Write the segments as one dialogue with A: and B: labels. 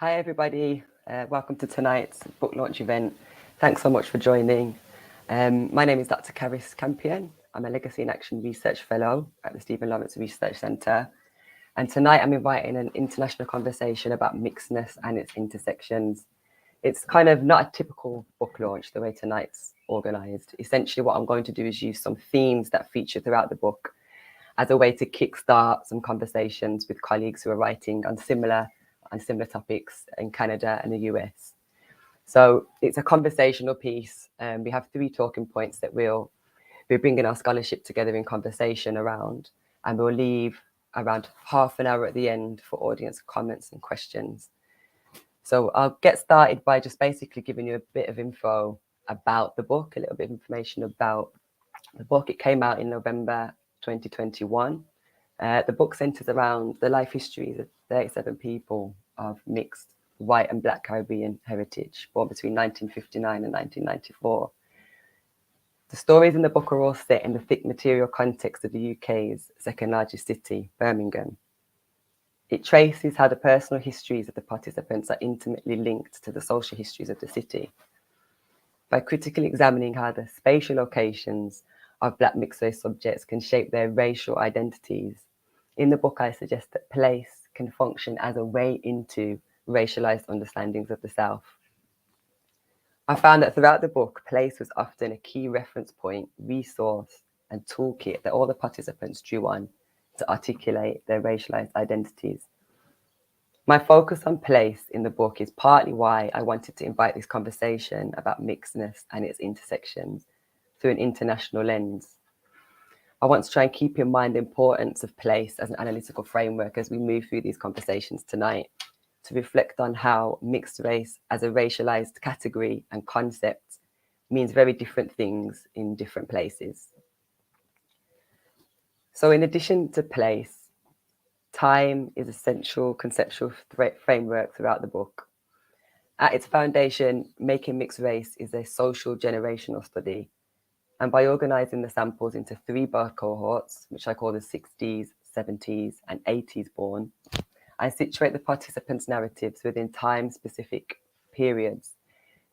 A: Hi, everybody. Welcome to tonight's book launch event. Thanks so much for joining. My name is Dr. Caris Campion. I'm a Legacy and Action Research Fellow at the Stephen Lawrence Research Centre. And tonight I'm inviting an international conversation about mixedness and its intersections. It's kind of not a typical book launch the way tonight's organised. Essentially, what I'm going to do is use some themes that feature throughout the book as a way to kickstart some conversations with colleagues who are writing on similar topics in Canada and the US. So it's a conversational piece. We have 3 talking points that we'll be bringing our scholarship together in conversation around, and we'll leave around half an hour at the end for audience comments and questions. So I'll get started by just basically giving you a bit of info about the book, a little bit of information about the book. It came out in November 2021. The book centers around the life histories of 37 people of mixed white and black Caribbean heritage, born between 1959 and 1994. The stories in the book are all set in the thick material context of the UK's second largest city, Birmingham. It traces how the personal histories of the participants are intimately linked to the social histories of the city. By critically examining how the spatial locations of black mixed race subjects can shape their racial identities, in the book I suggest that place can function as a way into racialized understandings of the South. I found that throughout the book, place was often a key reference point, resource, and toolkit that all the participants drew on to articulate their racialized identities. My focus on place in the book is partly why I wanted to invite this conversation about mixedness and its intersections through an international lens. I want to try and keep in mind the importance of place as an analytical framework as we move through these conversations tonight, to reflect on how mixed race as a racialized category and concept means very different things in different places. So in addition to place, time is a central conceptual framework throughout the book. At its foundation, Making Mixed Race is a social generational study. And by organising the samples into 3 birth cohorts, which I call the 60s, 70s, and 80s born, I situate the participants' narratives within time-specific periods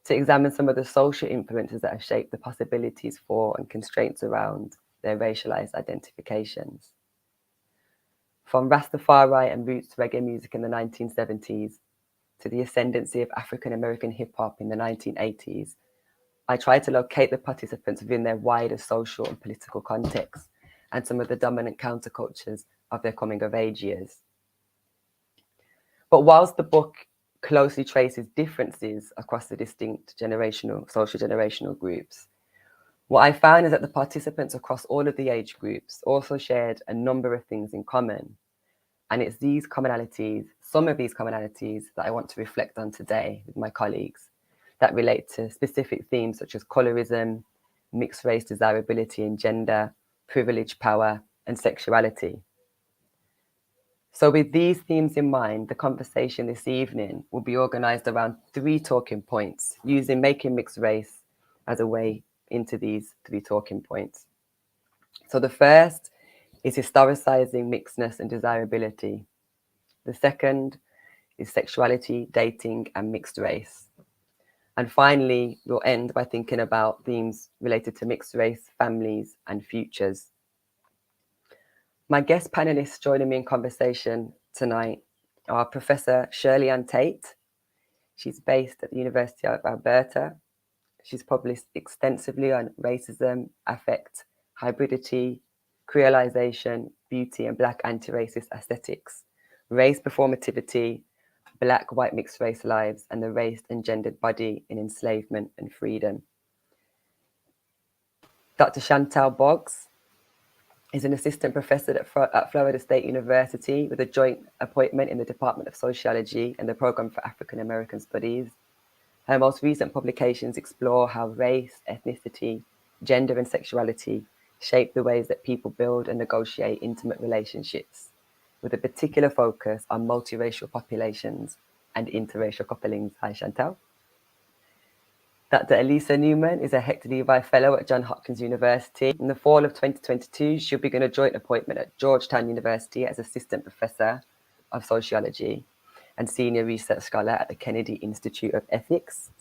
A: to examine some of the social influences that have shaped the possibilities for and constraints around their racialized identifications. From Rastafari and roots reggae music in the 1970s to the ascendancy of African American hip-hop in the 1980s, I try to locate the participants within their wider social and political context and some of the dominant countercultures of their coming-of-age years. But whilst the book closely traces differences across the distinct social generational groups, what I found is that the participants across all of the age groups also shared a number of things in common. And it's these commonalities, some of these commonalities, that I want to reflect on today with my colleagues, that relate to specific themes such as colorism, mixed race desirability and gender, privilege, power, and sexuality. So with these themes in mind, the conversation this evening will be organised around 3 talking points, using Making Mixed Race as a way into these 3 talking points. So the first is historicising mixedness and desirability. The second is sexuality, dating, and mixed race. And finally, we'll end by thinking about themes related to mixed race, families, and futures. My guest panelists joining me in conversation tonight are Professor Shirlean Tate. She's based at the University of Alberta. She's published extensively on racism, affect, hybridity, creolization, beauty, and Black anti-racist aesthetics, race performativity, Black-white mixed race lives, and the race and gendered body in enslavement and freedom. Dr. Chantal Boggs is an assistant professor at Florida State University with a joint appointment in the Department of Sociology and the Program for African American Studies. Her most recent publications explore how race, ethnicity, gender, and sexuality shape the ways that people build and negotiate intimate relationships, with a particular focus on multiracial populations and interracial couplings. Hi, Chantal. Dr. Elisa Newman is a Hector Levi Fellow at Johns Hopkins University. In the fall of 2022, she'll begin a joint appointment at Georgetown University as Assistant Professor of Sociology. and senior research scholar at the Kennedy Institute of Ethics.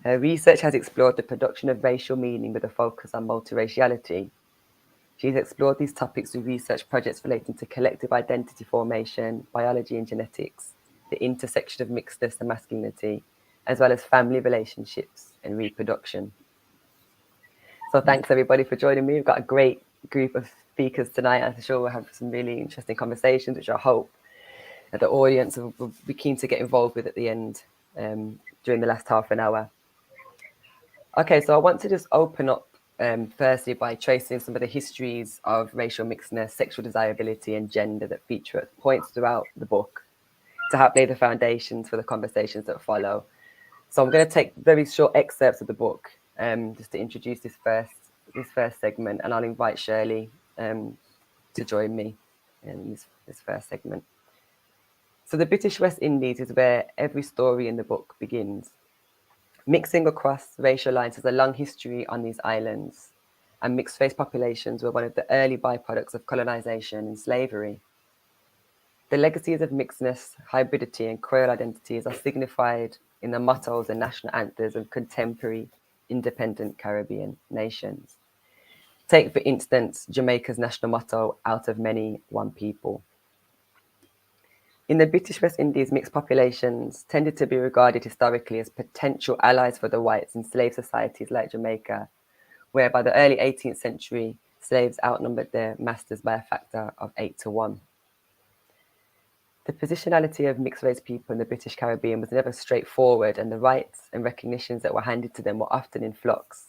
A: Her research has explored the production of racial meaning with a focus on multiraciality. She's explored these topics through research projects relating to collective identity formation, biology and genetics, the intersection of mixedness and masculinity, as well as family relationships and reproduction. So thanks everybody for joining me. We've got a great group of speakers tonight. I'm sure we'll have some really interesting conversations, which I hope that the audience will be keen to get involved with at the end during the last half an hour. Okay, so I want to just open up firstly by tracing some of the histories of racial mixedness, sexual desirability, and gender that feature at points throughout the book to help lay the foundations for the conversations that follow. So I'm going to take very short excerpts of the book just to introduce this first segment, and I'll invite Shirley to join me in this first segment. So the British West Indies is where every story in the book begins. Mixing across racial lines has a long history on these islands, and mixed-race populations were one of the early byproducts of colonisation and slavery. The legacies of mixedness, hybridity, and Creole identities are signified in the mottos and national anthems of contemporary independent Caribbean nations. Take, for instance, Jamaica's national motto, "Out of many, one people." In the British West Indies, mixed populations tended to be regarded historically as potential allies for the whites in slave societies like Jamaica, where by the early 18th century, slaves outnumbered their masters by a factor of 8 to 1. The positionality of mixed-race people in the British Caribbean was never straightforward, and the rights and recognitions that were handed to them were often in flux.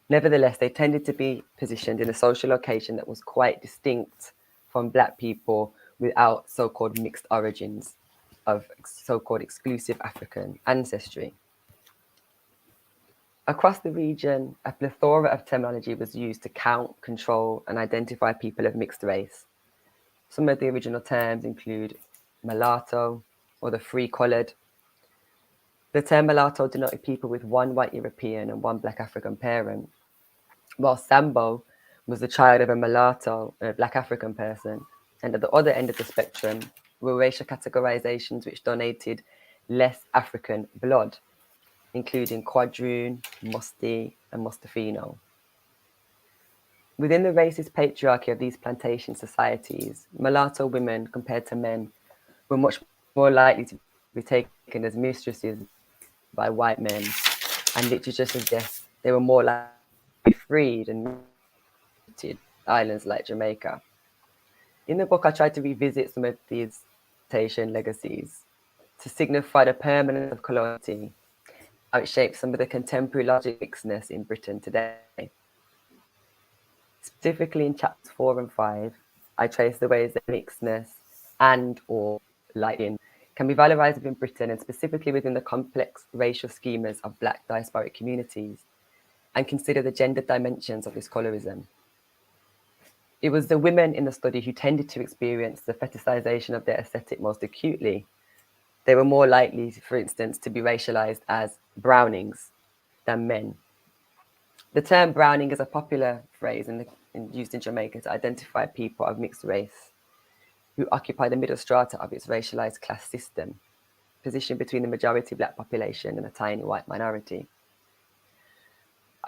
A: Nevertheless, they tended to be positioned in a social location that was quite distinct from Black people without so-called mixed origins of so-called exclusive African ancestry. Across the region, a plethora of terminology was used to count, control, and identify people of mixed race. Some of the original terms include mulatto or the free-coloured. The term mulatto denoted people with one white European and one Black African parent, while Sambo was the child of a mulatto and a Black African person. And at the other end of the spectrum were racial categorizations which donated less African blood, including quadroon, musti, and mustafino. Within the racist patriarchy of these plantation societies, mulatto women, compared to men, were much more likely to be taken as mistresses by white men, and literature suggests they were more likely to be freed and islands like Jamaica. In the book, I tried to revisit some of these plantation legacies to signify the permanence of coloniality, how it shapes some of the contemporary logic mixedness in Britain today. Specifically in chapters 4 and 5, I trace the ways that mixedness and or light-skinned can be valorized within Britain, and specifically within the complex racial schemas of Black diasporic communities, and consider the gender dimensions of this colorism. It was the women in the study who tended to experience the fetishization of their aesthetic most acutely. They were more likely, for instance, to be racialized as brownings than men. The term browning is a popular phrase used in Jamaica to identify people of mixed race who occupy the middle strata of its racialized class system, positioned between the majority Black population and a tiny white minority.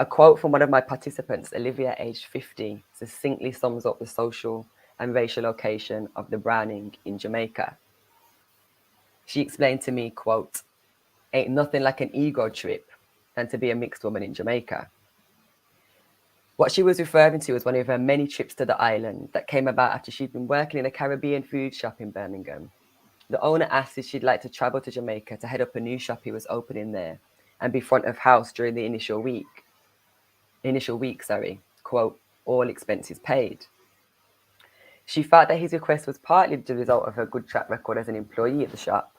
A: A quote from one of my participants, Olivia, aged 50, succinctly sums up the social and racial location of the browning in Jamaica. She explained to me, quote, "Ain't nothing like an ego trip than to be a mixed woman in Jamaica." What she was referring to was one of her many trips to the island that came about after she'd been working in a Caribbean food shop in Birmingham. The owner asked if she'd like to travel to Jamaica to head up a new shop he was opening there and be front of house during the initial week, quote, "all expenses paid." She felt that his request was partly the result of her good track record as an employee at the shop,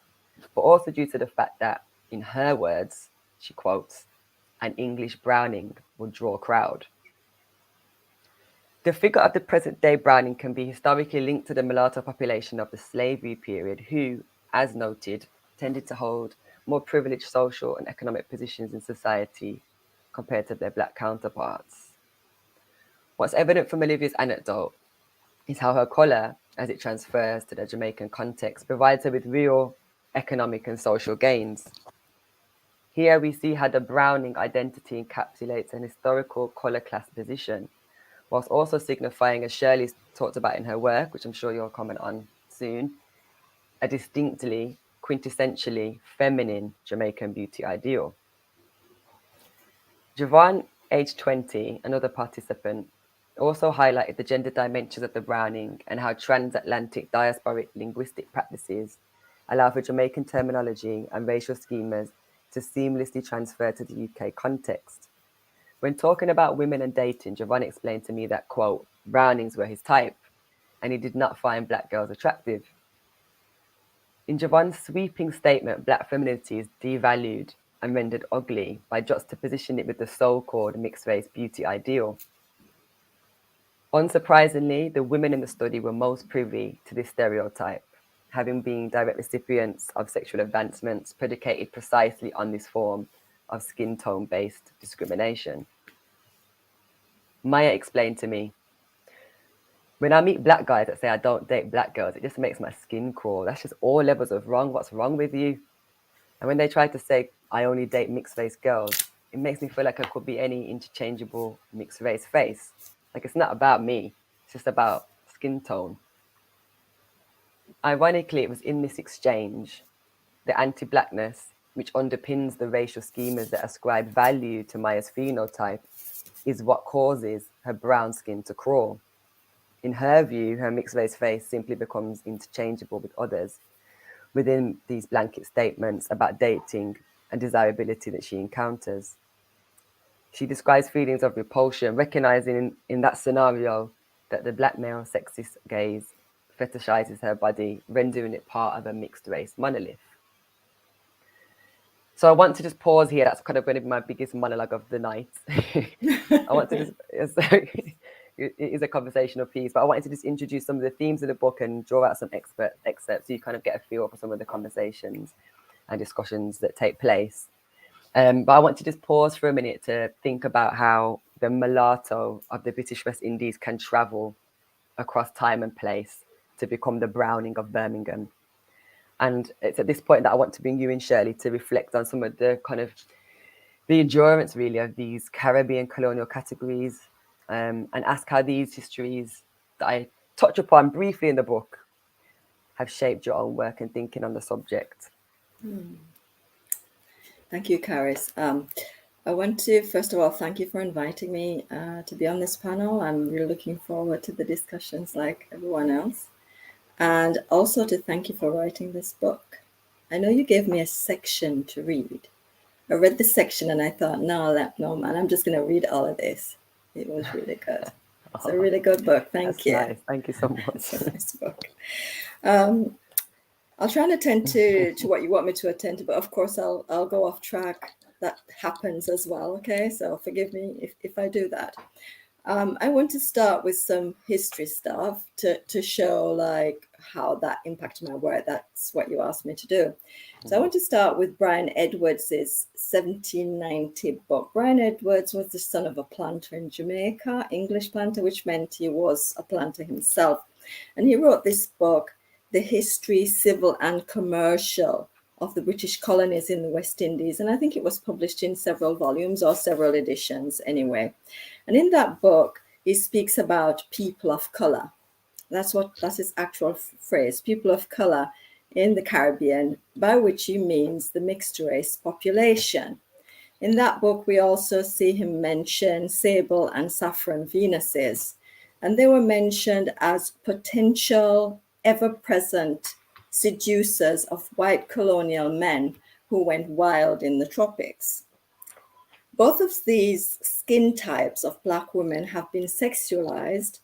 A: but also due to the fact that, in her words, she quotes, "an English browning would draw a crowd." The figure of the present-day browning can be historically linked to the mulatto population of the slavery period, who, as noted, tended to hold more privileged social and economic positions in society compared to their Black counterparts. What's evident from Olivia's anecdote is how her colour, as it transfers to the Jamaican context, provides her with real economic and social gains. Here we see how the Browning identity encapsulates an historical colour class position, whilst also signifying, as Shirley's talked about in her work, which I'm sure you'll comment on soon, a distinctly, quintessentially feminine Jamaican beauty ideal. Javon, age 20, another participant, also highlighted the gender dimensions of the Browning and how transatlantic diasporic linguistic practices allow for Jamaican terminology and racial schemas to seamlessly transfer to the UK context. When talking about women and dating, Javon explained to me that, quote, Brownings were his type, and he did not find black girls attractive. In Javon's sweeping statement, black femininity is devalued and rendered ugly by juxtapositioning it with the so-called mixed-race beauty ideal. Unsurprisingly, the women in the study were most privy to this stereotype, having been direct recipients of sexual advancements predicated precisely on this form of skin tone-based discrimination. Maya explained to me, when I meet black guys that say I don't date black girls, it just makes my skin crawl. That's just all levels of wrong. What's wrong with you? And when they try to say I only date mixed race girls, it makes me feel like I could be any interchangeable mixed race face. Like, it's not about me, it's just about skin tone. Ironically, it was in this exchange, the anti-blackness, which underpins the racial schemas that ascribe value to Maya's phenotype, is what causes her brown skin to crawl. In her view, her mixed race face simply becomes interchangeable with others within these blanket statements about dating and desirability that she encounters. She describes feelings of repulsion, recognizing in that scenario that the black male sexist gaze fetishizes her body, rendering it part of a mixed race monolith. So I want to just pause here. That's kind of going to be my biggest monologue of the night. I want to just, it is a conversational piece, but I wanted to just introduce some of the themes of the book and draw out some excerpts so you kind of get a feel for some of the conversations and discussions that take place. But I want to just pause for a minute to think about how the mulatto of the British West Indies can travel across time and place to become the Browning of Birmingham. And it's at this point that I want to bring you in, Shirley, to reflect on some of the kind of the endurance really of these Caribbean colonial categories, and ask how these histories that I touch upon briefly in the book have shaped your own work and thinking on the subject.
B: Thank you, Caris. I want to, first of all, thank you for inviting me to be on this panel. I'm really looking forward to the discussions like everyone else. And also to thank you for writing this book. I know you gave me a section to read. I read the section and I thought, no, man, I'm just going to read all of this. It was really good. It's a really good book. Thank you.
A: Nice. Thank you so much.
B: It's a nice book. I'll try and attend to what you want me to attend to, but of course I'll go off track. That happens as well, okay? So forgive me if I do that. I want to start with some history stuff to show like how that impacted my work. That's what you asked me to do. So I want to start with Brian Edwards's 1790 book. Brian Edwards was the son of a planter in Jamaica, English planter, which meant he was a planter himself. And he wrote this book, The History, Civil and Commercial of the British Colonies in the West Indies. And I think it was published in several volumes or several editions anyway. And in that book, he speaks about people of color. That's his actual phrase, people of color in the Caribbean, by which he means the mixed race population. In that book, we also see him mention sable and saffron Venuses, and they were mentioned as potential, ever-present seducers of white colonial men who went wild in the tropics. Both of these skin types of Black women have been sexualized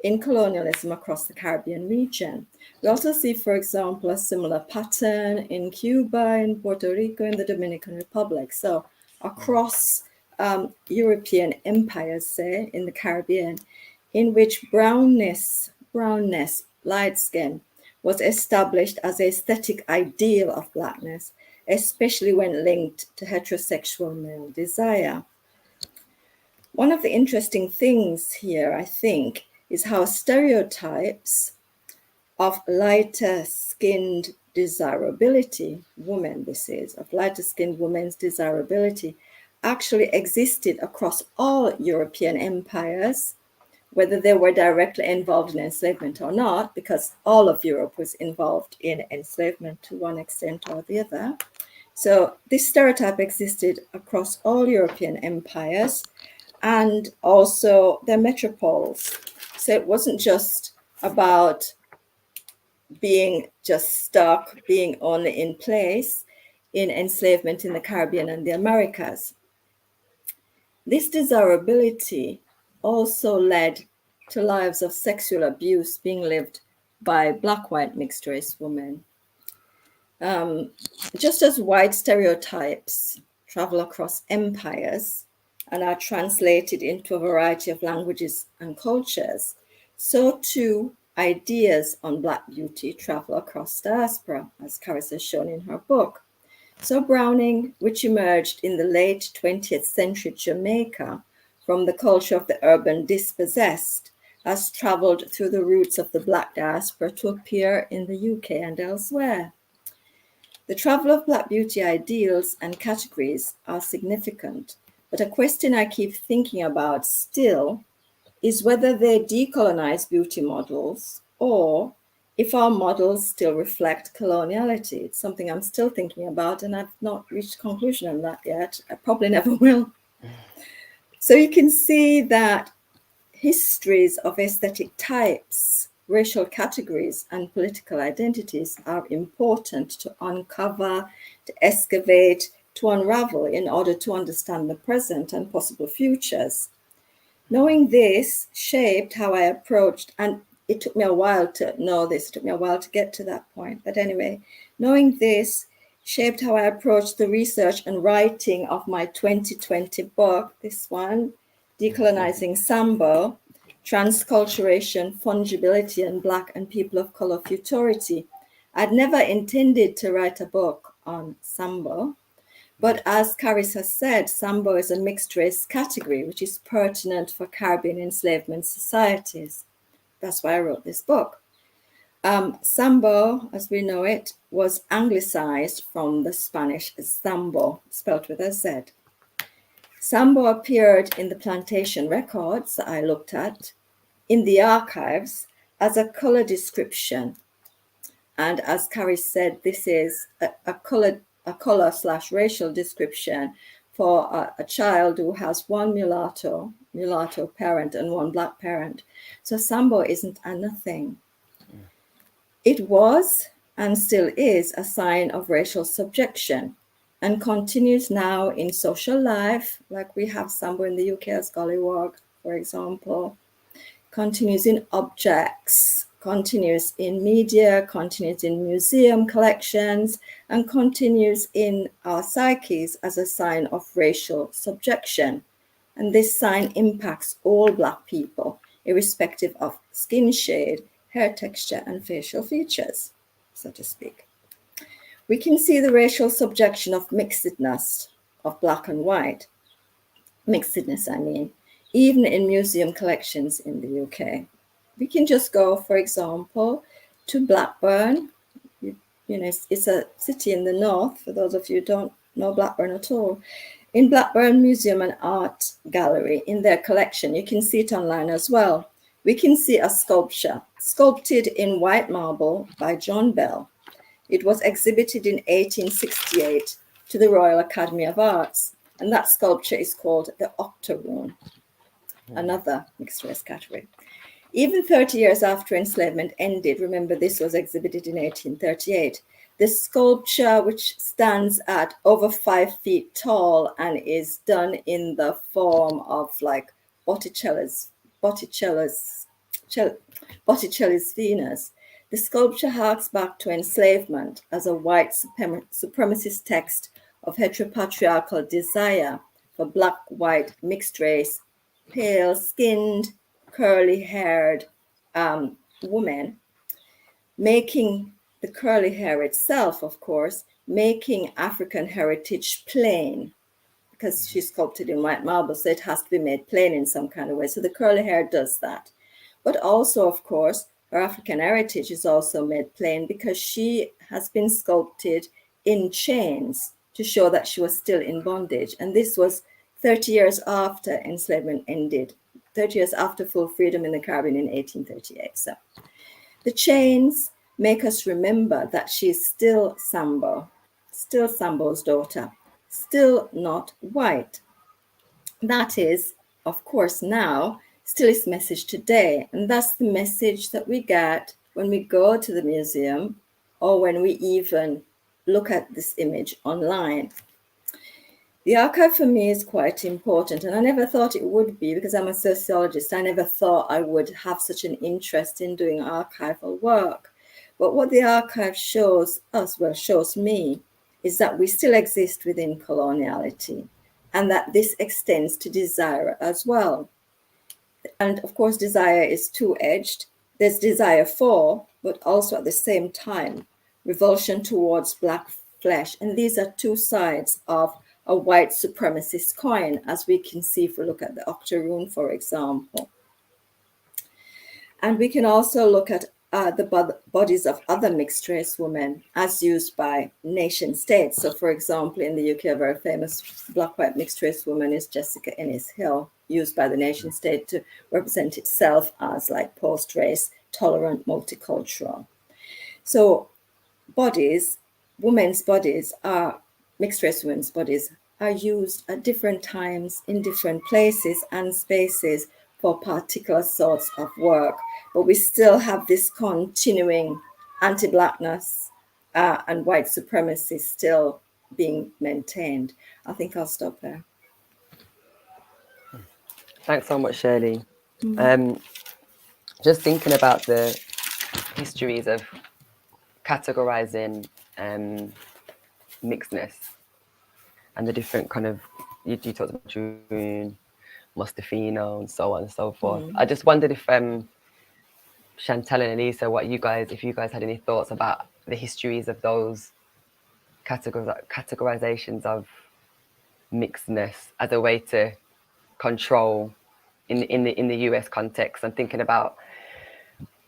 B: in colonialism across the Caribbean region. We also see, for example, a similar pattern in Cuba, in Puerto Rico, in the Dominican Republic. So across European empires, say, in the Caribbean, in which brownness, light skin, was established as an aesthetic ideal of Blackness, especially when linked to heterosexual male desire. One of the interesting things here, I think, is how stereotypes of lighter skinned desirability, women, this is, of lighter-skinned women's desirability, actually existed across all European empires, whether they were directly involved in enslavement or not, because all of Europe was involved in enslavement to one extent or the other. So this stereotype existed across all European empires and also their metropoles. So it wasn't just about being just stuck, being only in place in enslavement in the Caribbean and the Americas. This desirability also led to lives of sexual abuse being lived by Black-white mixed-race women. Just as white stereotypes travel across empires and are translated into a variety of languages and cultures, so too ideas on Black beauty travel across diaspora, as Caris has shown in her book. So Browning, which emerged in the late 20th century Jamaica from the culture of the urban dispossessed, has traveled through the roots of the Black diaspora to appear in the UK and elsewhere. The travel of Black beauty ideals and categories are significant, but a question I keep thinking about still is whether they decolonize beauty models or if our models still reflect coloniality. It's something I'm still thinking about, and I've not reached a conclusion on that yet. I probably never will. So you can see that histories of aesthetic types, racial categories, and political identities are important to uncover, to excavate, to unravel in order to understand the present and possible futures. Knowing this shaped how I approached, and it took me a while to know this, it took me a while to get to that point. But anyway, knowing this shaped how I approached the research and writing of my 2020 book, this one, Decolonising Sambo, Transculturation, Fungibility, and Black and People of Color Futurity. I'd never intended to write a book on Sambo, but as Caris has said, Sambo is a mixed race category, which is pertinent for Caribbean enslavement societies. That's why I wrote this book. Sambo, as we know it, was anglicized from the Spanish Sambo, spelled with a Z. Sambo appeared in the plantation records that I looked at, in the archives, as a color description. And as Caris said, this is a color/racial description for a child who has one mulatto parent and one Black parent. So Sambo isn't a nothing. It was and still is a sign of racial subjection and continues now in social life, like we have Sambo in the UK as Gollywog, for example, continues in objects, continues in media, continues in museum collections, and continues in our psyches as a sign of racial subjection. And this sign impacts all Black people, irrespective of skin shade, hair texture, and facial features, so to speak. We can see the racial subjection of mixedness of Black and white, mixedness, I mean, even in museum collections in the UK. We can just go, for example, to Blackburn. You know, it's a city in the north, for those of you who don't know Blackburn at all. In Blackburn Museum and Art Gallery, in their collection, you can see it online as well. We can see a sculpture sculpted in white marble by John Bell. It was exhibited in 1868 to the Royal Academy of Arts, and that sculpture is called the Octagon, another mixed race category. Even 30 years after enslavement ended, remember this was exhibited in 1838, the sculpture, which stands at over 5 feet tall and is done in the form of like Botticelli's Venus. The sculpture harks back to enslavement as a white supremacist text of heteropatriarchal desire for Black, white, mixed race, pale-skinned, curly-haired women, making the curly hair itself, of course, making African heritage plain, because she's sculpted in white marble, so it has to be made plain in some kind of way. So the curly hair does that. But also, of course, her African heritage is also made plain because she has been sculpted in chains to show that she was still in bondage. And this was 30 years after enslavement ended, 30 years after full freedom in the Caribbean in 1838. So the chains make us remember that she is still Sambo's daughter, still not white. That is, of course, now still his message today. And that's the message that we get when we go to the museum or when we even look at this image online. The archive for me is quite important, and I never thought it would be because I'm a sociologist. I never thought I would have such an interest in doing archival work. But what the archive shows us, well, shows me, is that we still exist within coloniality and that this extends to desire as well. And of course, desire is two-edged. There's desire for, but also at the same time, revulsion towards Black flesh. And these are two sides of a white supremacist coin, as we can see if we look at the octoroon, for example. And we can also look at the bodies of other mixed race women as used by nation states. So for example, in the UK, a very famous Black-white mixed race woman is Jessica Ennis Hill, used by the nation state to represent itself as like post-race, tolerant, multicultural. So bodies, women's bodies are, mixed race women's bodies are used at different times in different places and spaces for particular sorts of work. But we still have this continuing anti-Blackness and white supremacy still being maintained. I think I'll stop there.
A: Thanks so much, Shirley. Just thinking about the histories of categorizing mixedness and the different kind of, you talked about June, Mustafino, and so on and so forth. I just wondered if Chantal and Elisa, if you guys had any thoughts about the histories of those categorizations of mixedness as a way to control in the US context. I'm thinking about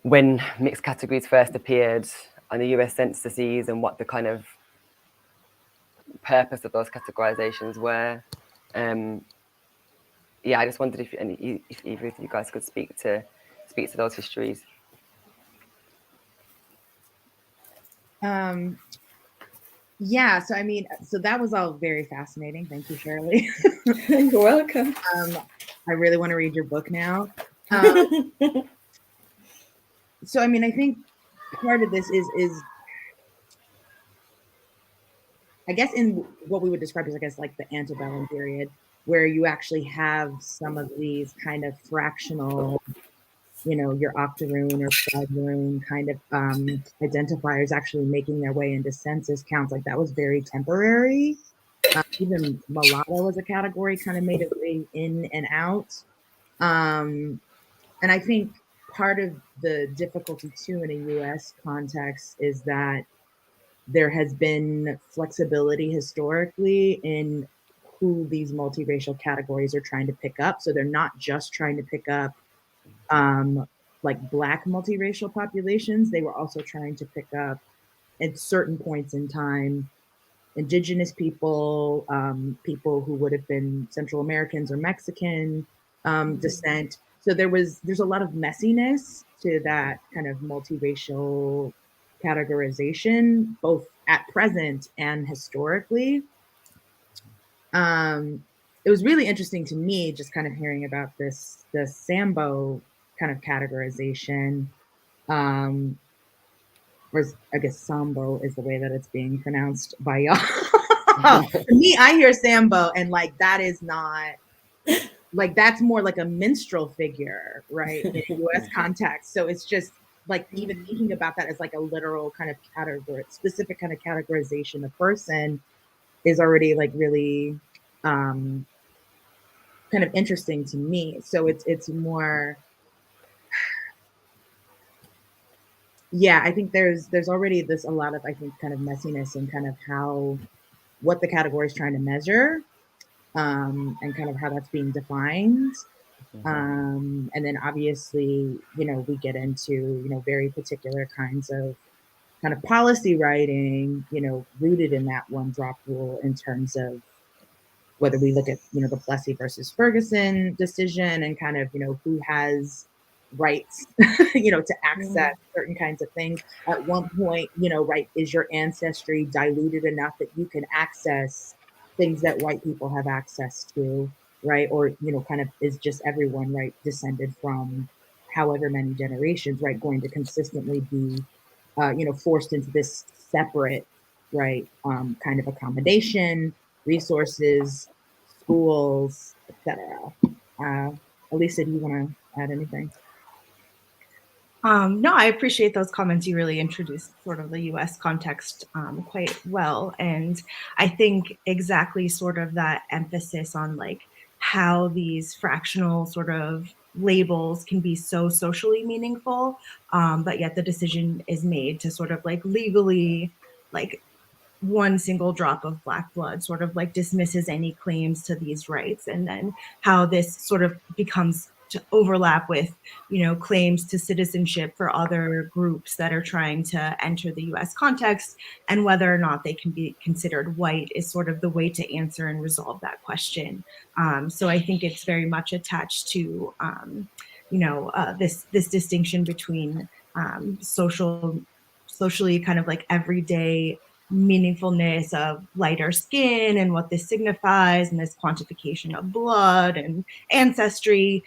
A: when mixed categories first appeared on the US censuses and what the kind of purpose of those categorizations were. Yeah, I just wondered if either of you guys could speak to those histories.
C: Yeah, so I mean, so that was all very fascinating. Thank you, Shirley.
B: You're welcome.
C: I really want to read your book now. So I mean, I think part of this is I guess in what we would describe as, I guess, like the antebellum period, where you actually have some of these kind of fractional, you know, your octoroon or quadroon kind of identifiers actually making their way into census counts. Like that was very temporary. Even mulatto as a category kind of made its way in and out. And I think part of the difficulty too in a US context is that there has been flexibility historically in who these multiracial categories are trying to pick up. So they're not just trying to pick up like Black multiracial populations. They were also trying to pick up at certain points in time Indigenous people, people who would have been Central Americans or Mexican descent. So there's a lot of messiness to that kind of multiracial categorization, both at present and historically. It was really interesting to me just kind of hearing about the Sambo kind of categorization. Or I guess Sambo is the way that it's being pronounced by y'all. For me, I hear Sambo and like that is not, like that's more like a minstrel figure, right, in a US context. So it's just like even thinking about that as like a literal kind of category, specific kind of categorization of person is already like really kind of interesting to me. So it's more, yeah, I think there's already a lot of, I think, kind of messiness in kind of what the category is trying to measure and kind of how that's being defined. And then obviously, we get into, very particular kinds of kind of policy writing, rooted in that one drop rule in terms of whether we look at, the Plessy versus Ferguson decision and kind of, who has rights, to access certain kinds of things. At one point, right, is your ancestry diluted enough that you can access things that white people have access to, right? Or, kind of is just everyone, right, descended from however many generations, right, going to consistently be, forced into this separate, right, kind of accommodation, resources, schools, etc. Elisa, do you want to add anything?
D: No, I appreciate those comments. You really introduced sort of the US context quite well. And I think exactly sort of that emphasis on like how these fractional sort of labels can be so socially meaningful, but yet the decision is made to sort of like legally like one single drop of Black blood sort of like dismisses any claims to these rights, and then how this sort of becomes to overlap with, claims to citizenship for other groups that are trying to enter the US context, and whether or not they can be considered white is sort of the way to answer and resolve that question. So I think it's very much attached to, this distinction between socially kind of like everyday meaningfulness of lighter skin and what this signifies, and this quantification of blood and ancestry,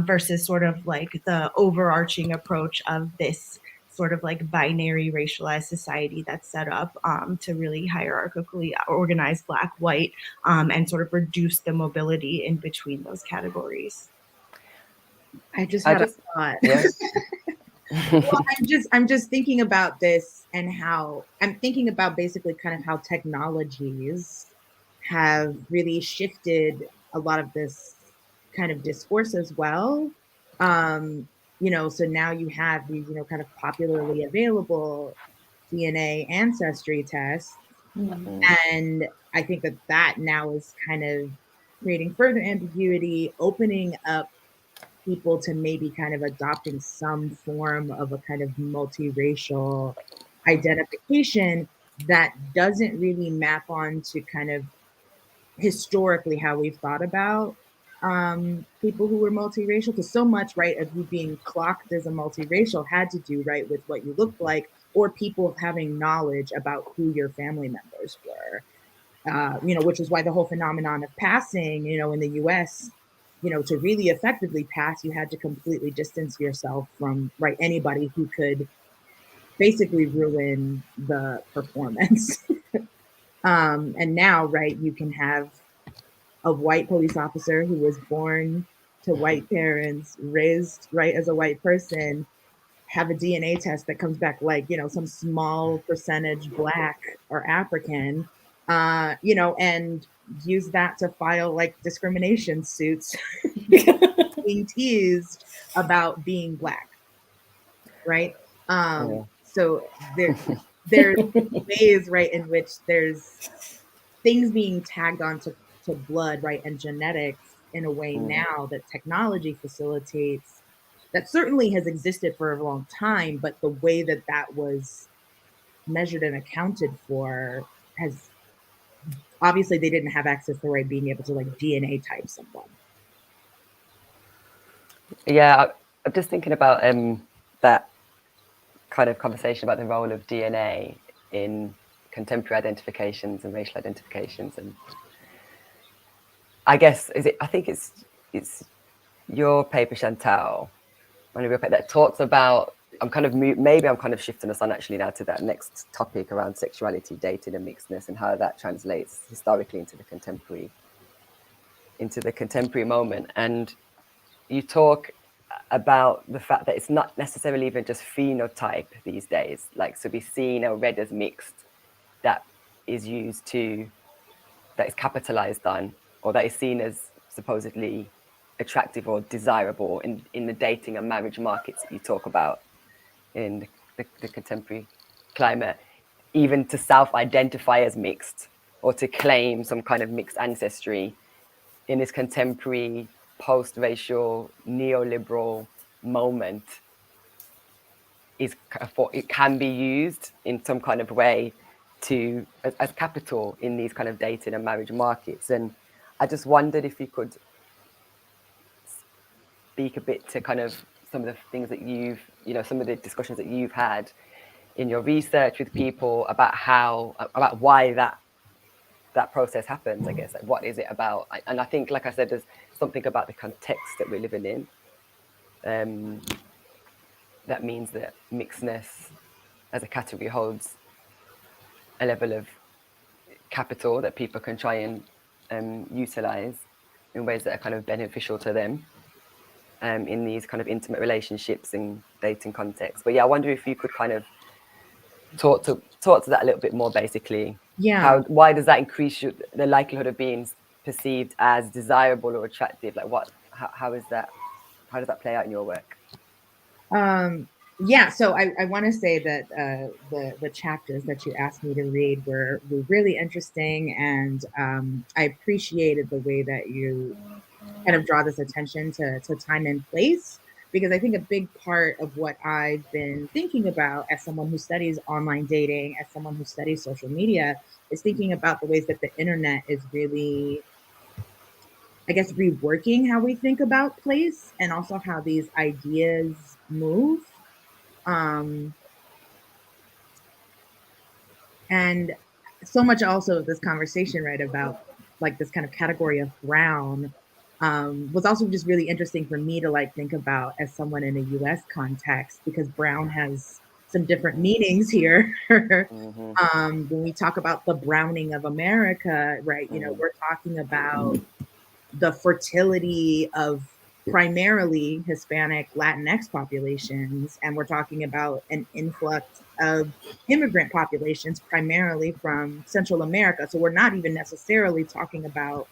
D: versus sort of like the overarching approach of this sort of like binary racialized society that's set up to really hierarchically organize Black, white, and sort of reduce the mobility in between those categories.
C: I just had a thought.
A: Yeah.
C: Well, I'm just thinking about this and how I'm thinking about basically kind of how technologies have really shifted a lot of this kind of discourse as well. So now you have these, kind of popularly available DNA ancestry tests. And I think that now is kind of creating further ambiguity, opening up people to maybe kind of adopting some form of a kind of multiracial identification that doesn't really map onto kind of historically how we've thought about people who were multiracial, because so much, right, of you being clocked as a multiracial had to do, right, with what you looked like, or people having knowledge about who your family members were. Which is why the whole phenomenon of passing, in the US, to really effectively pass, you had to completely distance yourself from, right, anybody who could basically ruin the performance. And now, right, you can have a white police officer who was born to white parents, raised, right, as a white person, have a DNA test that comes back like, some small percentage Black or African, and use that to file like discrimination suits being teased about being Black, right? So there's ways, right, in which there's things being tagged onto blood, right, and genetics in a way now that technology facilitates, that certainly has existed for a long time, but the way that was measured and accounted for has, obviously they didn't have access to, right, being able to like DNA type someone.
A: Yeah, I'm just thinking about that kind of conversation about the role of DNA in contemporary identifications and racial identifications, and I guess I think it's your paper, Chantal, one of your paper that talks about. I'm kind of shifting us on actually now to that next topic around sexuality, dating, and mixedness, and how that translates historically into the contemporary moment. And you talk about the fact that it's not necessarily even just phenotype these days, like to be seen or read as mixed, that is capitalized on, or that is seen as supposedly attractive or desirable in the dating and marriage markets that you talk about in the contemporary climate, even to self-identify as mixed or to claim some kind of mixed ancestry in this contemporary post-racial neoliberal moment it can be used in some kind of way to as capital in these kind of dating and marriage markets. And I just wondered if you could speak a bit to kind of some of the things that some of the discussions that you've had in your research with people about why that process happens, I guess. Like, what is it about? And I think, like I said, there's something about the context that we're living in that means that mixedness as a category holds a level of capital that people can try and utilize in ways that are kind of beneficial to them in these kind of intimate relationships and dating contexts. But yeah, I wonder if you could kind of talk to that a little bit more, basically.
C: Yeah.
A: Why does that increase the likelihood of being perceived as desirable or attractive? Like, how does that play out in your work?
C: Yeah, so I want to say that the chapters that you asked me to read were really interesting, and I appreciated the way that you kind of draw this attention to time and place, because I think a big part of what I've been thinking about as someone who studies online dating, as someone who studies social media, is thinking about the ways that the internet is really, I guess, reworking how we think about place and also how these ideas move. And so much also of this conversation, right, about like this kind of category of brown was also just really interesting for me to like think about as someone in a US context, because brown has some different meanings here. When we talk about the browning of America, right, we're talking about the fertility of primarily Hispanic Latinx populations, and we're talking about an influx of immigrant populations primarily from Central America. So we're not even necessarily talking about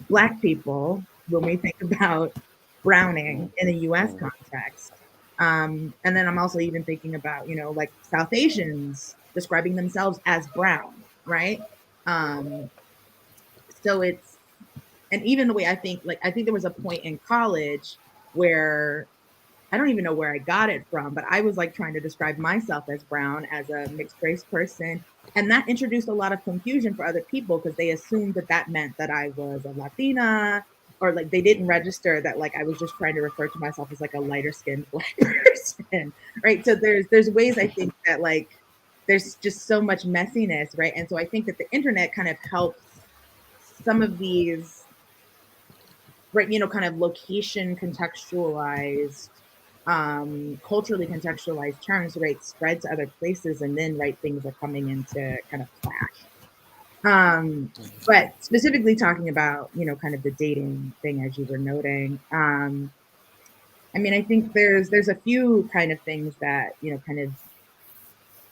C: Black people when we think about browning in a US context. And then I'm also even thinking about, like South Asians describing themselves as brown, right? So it's, and even the way I think there was a point in college where I don't even know where I got it from, but I was like trying to describe myself as brown, as a mixed race person. And that introduced a lot of confusion for other people, because they assumed that meant that I was a Latina, or like they didn't register that like I was just trying to refer to myself as like a lighter skinned Black person, right? So there's ways I think that like there's just so much messiness, right? And so I think that the internet kind of helps some of these, right, kind of location contextualized, culturally contextualized terms, right, spread to other places, and then, right, things are coming into kind of clash. But specifically talking about, kind of the dating thing, as you were noting, I mean, I think there's a few kind of things that, kind of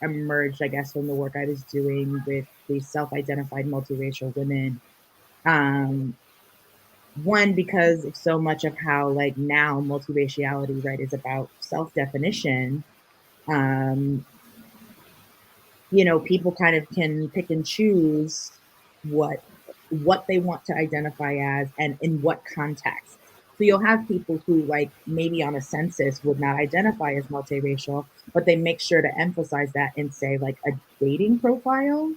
C: emerged, I guess, from the work I was doing with these self-identified multiracial women. One, because of so much of how like now multiraciality, right, is about self-definition. People kind of can pick and choose what they want to identify as and in what context. So you'll have people who like maybe on a census would not identify as multiracial, but they make sure to emphasize that in, say, like a dating profile.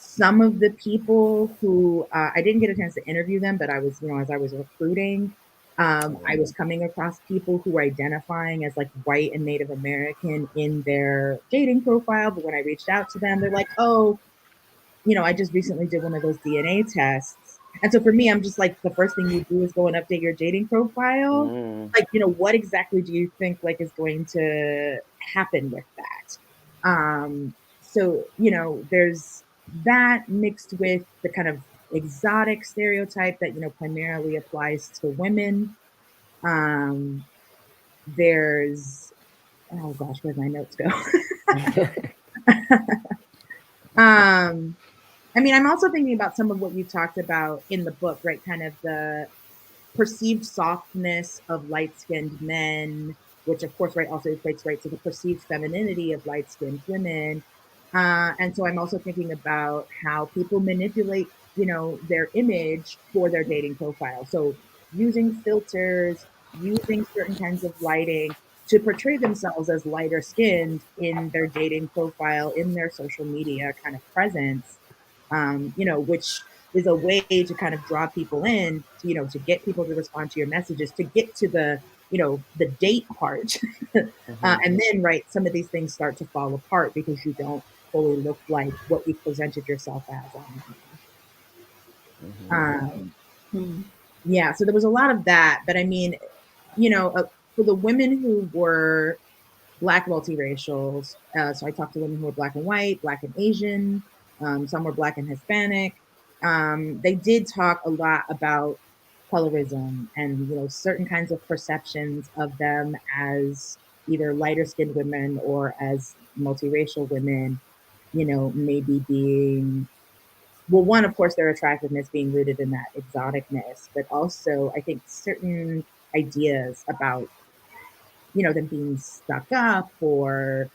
C: Some of the people who I didn't get a chance to interview them, but I was, as I was recruiting, I was coming across people who were identifying as like white and Native American in their dating profile. But when I reached out to them, they're like, oh, I just recently did one of those DNA tests. And so for me, I'm just like, the first thing you do is go and update your dating profile. Like, what exactly do you think like is going to happen with that? So, there's that mixed with the kind of exotic stereotype that, primarily applies to women. There's, oh gosh, where'd my notes go? I mean, I'm also thinking about some of what you talked about in the book, right? Kind of the perceived softness of light-skinned men, which of course, right, also equates, right, to the perceived femininity of light-skinned women. And so I'm also thinking about how people manipulate, their image for their dating profile. So using filters, using certain kinds of lighting to portray themselves as lighter skinned in their dating profile, in their social media kind of presence, which is a way to kind of draw people in, to get people to respond to your messages, to get to the date part. And then, right, some of these things start to fall apart because you don't fully look like what you presented yourself as online. Yeah, so there was a lot of that. But I mean, for the women who were Black multiracials, so I talked to women who were Black and white, Black and Asian, some were Black and Hispanic. They did talk a lot about colorism and, certain kinds of perceptions of them as either lighter skinned women or as multiracial women, maybe being, well, one, of course, their attractiveness being rooted in that exoticness, but also I think certain ideas about, them being stuck up or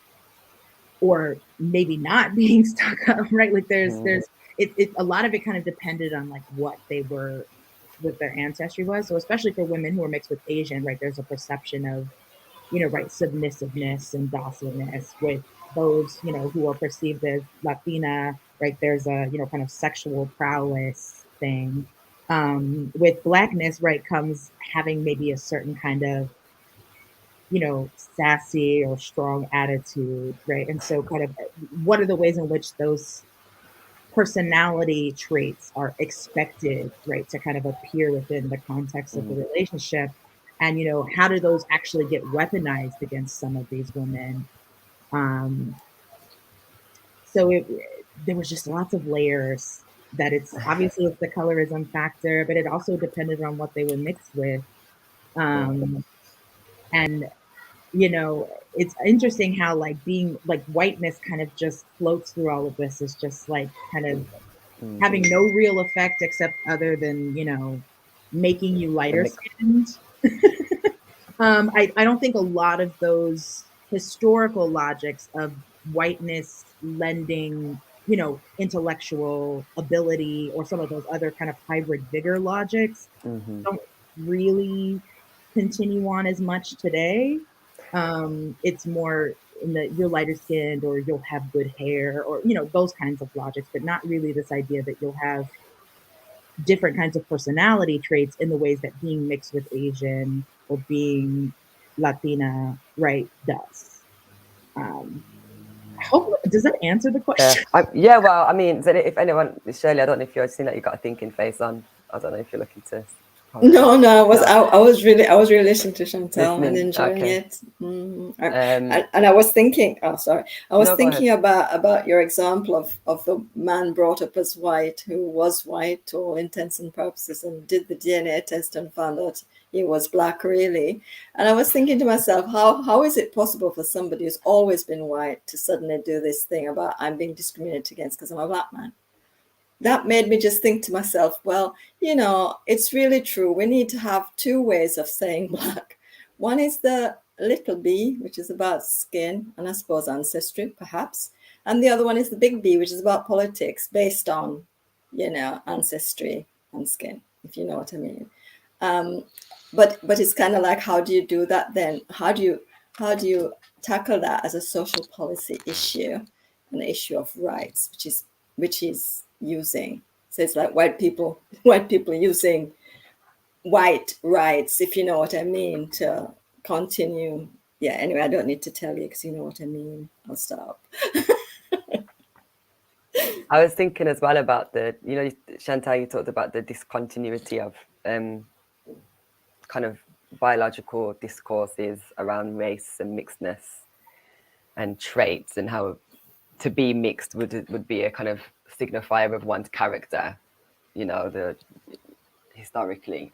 C: maybe not being stuck up, right? Like there's a lot of it kind of depended on like what their ancestry was. So especially for women who are mixed with Asian, right, there's a perception of, right, submissiveness and docileness. With those, who are perceived as Latina, right, there's a, kind of sexual prowess thing. With Blackness, right, comes having maybe a certain kind of, sassy or strong attitude, right? And so kind of what are the ways in which those personality traits are expected, right, to kind of appear within the context of the relationship? And, how do those actually get weaponized against some of these women? So there was just lots of layers that it's obviously it's the colorism factor, but it also depended on what they were mixed with. And it's interesting how like being like whiteness kind of just floats through all of this, is just like kind of having no real effect except other than, making you lighter skinned. I don't think a lot of those historical logics of whiteness lending, intellectual ability or some of those other kind of hybrid vigor logics don't really continue on as much today. It's more in the you're lighter skinned or you'll have good hair or, those kinds of logics, but not really this idea that you'll have different kinds of personality traits in the ways that being mixed with Asian or being Latina, right, does. Does that answer the question?
A: Yeah, well, I mean, if anyone, Shirley, I don't know if you're seeing that you've got a thinking face on. I don't know if you're looking to.
B: No, I was really listening to Chantal and enjoying it. And I was thinking, thinking about your example of the man brought up as white, who was white to all intents and purposes, and did the DNA test and found out he was Black, really. And I was thinking to myself, how is it possible for somebody who's always been white to suddenly do this thing about I'm being discriminated against because I'm a Black man? That made me just think to myself, well, it's really true. We need to have two ways of saying Black. One is the little b, which is about skin and I suppose ancestry, perhaps. And the other one is the big B, which is about politics based on, ancestry and skin, if you know what I mean. But it's kind of like, how do you do that then? How do you tackle that as a social policy issue, an issue of rights, which is using, so it's like white people using white rights, if you know what I mean, to continue. Yeah, anyway, I don't need to tell you because you know what I mean. I'll stop.
A: I was thinking as well about Chantal, you talked about the discontinuity of kind of biological discourses around race and mixedness and traits, and how to be mixed would be a kind of signifier of one's character, historically,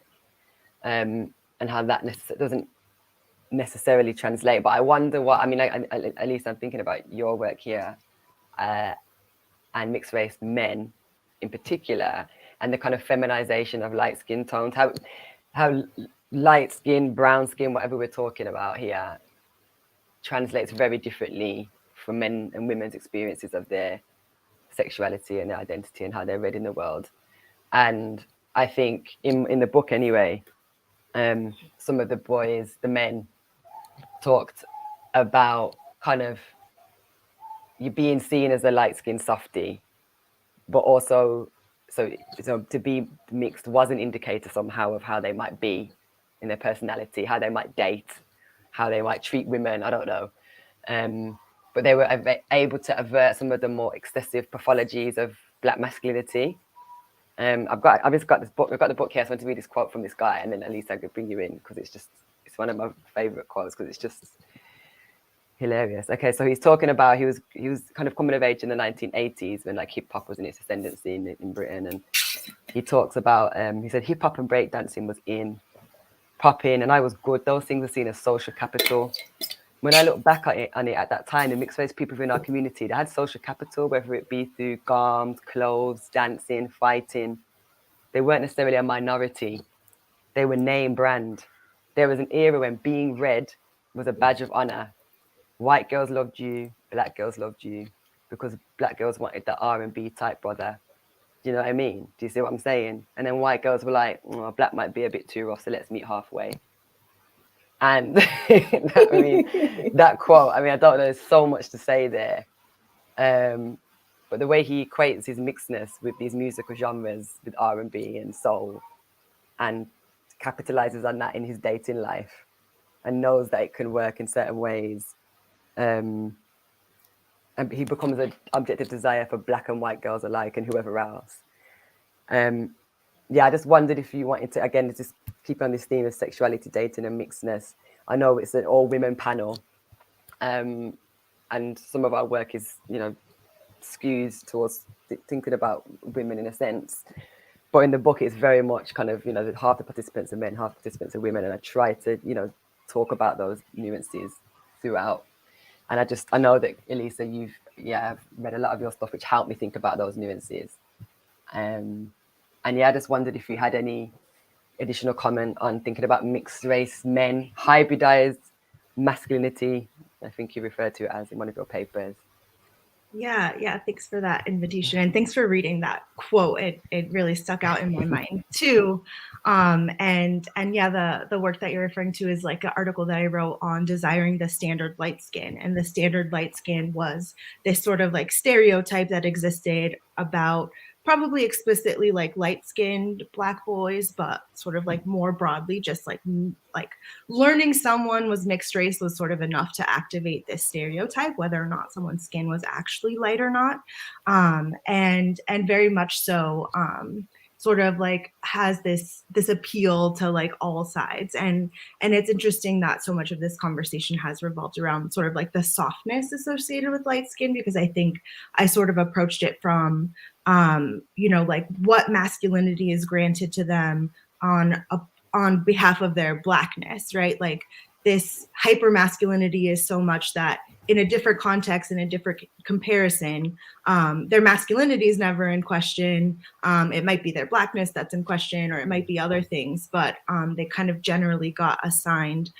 A: and how that doesn't necessarily translate. But I wonder what, I mean, at least I'm thinking about your work here, and mixed race men in particular, and the kind of feminization of light skin tones, how light skin, brown skin, whatever we're talking about here, translates very differently from men and women's experiences of their sexuality and their identity and how they're read in the world. And I think in the book anyway, some of the boys, the men, talked about kind of you being seen as a light-skinned softie, but also so to be mixed was an indicator somehow of how they might be in their personality, how they might date, how they might treat women. I don't know. But they were able to avert some of the more excessive pathologies of Black masculinity. I've just got this book. I've got the book here. So I want to read this quote from this guy, and then at least I could bring you in because it's one of my favorite quotes because it's just hilarious. Okay, so he's talking about he was kind of coming of age in the 1980s when like hip hop was in its ascendancy in Britain, and he talks about he said hip hop and breakdancing was in, popping, and I was good. Those things were seen as social capital. When I look back on it at that time, the mixed race people within our community, they had social capital, whether it be through garms, clothes, dancing, fighting. They weren't necessarily a minority. They were name brand. There was an era when being red was a badge of honor. White girls loved you, Black girls loved you, because Black girls wanted the R&B type brother. Do you know what I mean? Do you see what I'm saying? And then white girls were like, oh, Black might be a bit too rough, so let's meet halfway. And that quote, I don't know, there's so much to say there. But the way he equates his mixedness with these musical genres, with R&B and soul, and capitalizes on that in his dating life and knows that it can work in certain ways. And he becomes an object of desire for Black and white girls alike and whoever else. I just wondered if you wanted to, again, just keep on this theme of sexuality, dating and mixedness. I know it's an all-women panel, and some of our work is, skews towards thinking about women in a sense. But in the book, it's very much kind of, half the participants are men, half the participants are women. And I try to, talk about those nuances throughout. And I know that, Elisa, I've read a lot of your stuff, which helped me think about those nuances. I just wondered if you had any additional comment on thinking about mixed race men, hybridized masculinity, I think you referred to it as in one of your papers.
D: Yeah. Thanks for that invitation. And thanks for reading that quote. It really stuck out in my mind too. And the work that you're referring to is like an article that I wrote on desiring the standard light skin. And the standard light skin was this sort of like stereotype that existed about probably explicitly like light-skinned Black boys, but sort of like more broadly, just like learning someone was mixed race was sort of enough to activate this stereotype, whether or not someone's skin was actually light or not. And very much so, sort of like has this appeal to like all sides. And it's interesting that so much of this conversation has revolved around sort of like the softness associated with light skin, because I think I sort of approached it from, like what masculinity is granted to them on behalf of their Blackness, right? Like this hyper masculinity is so much that in a different context, in a different comparison, their masculinity is never in question. It might be their Blackness that's in question, or it might be other things, but they kind of generally got assigned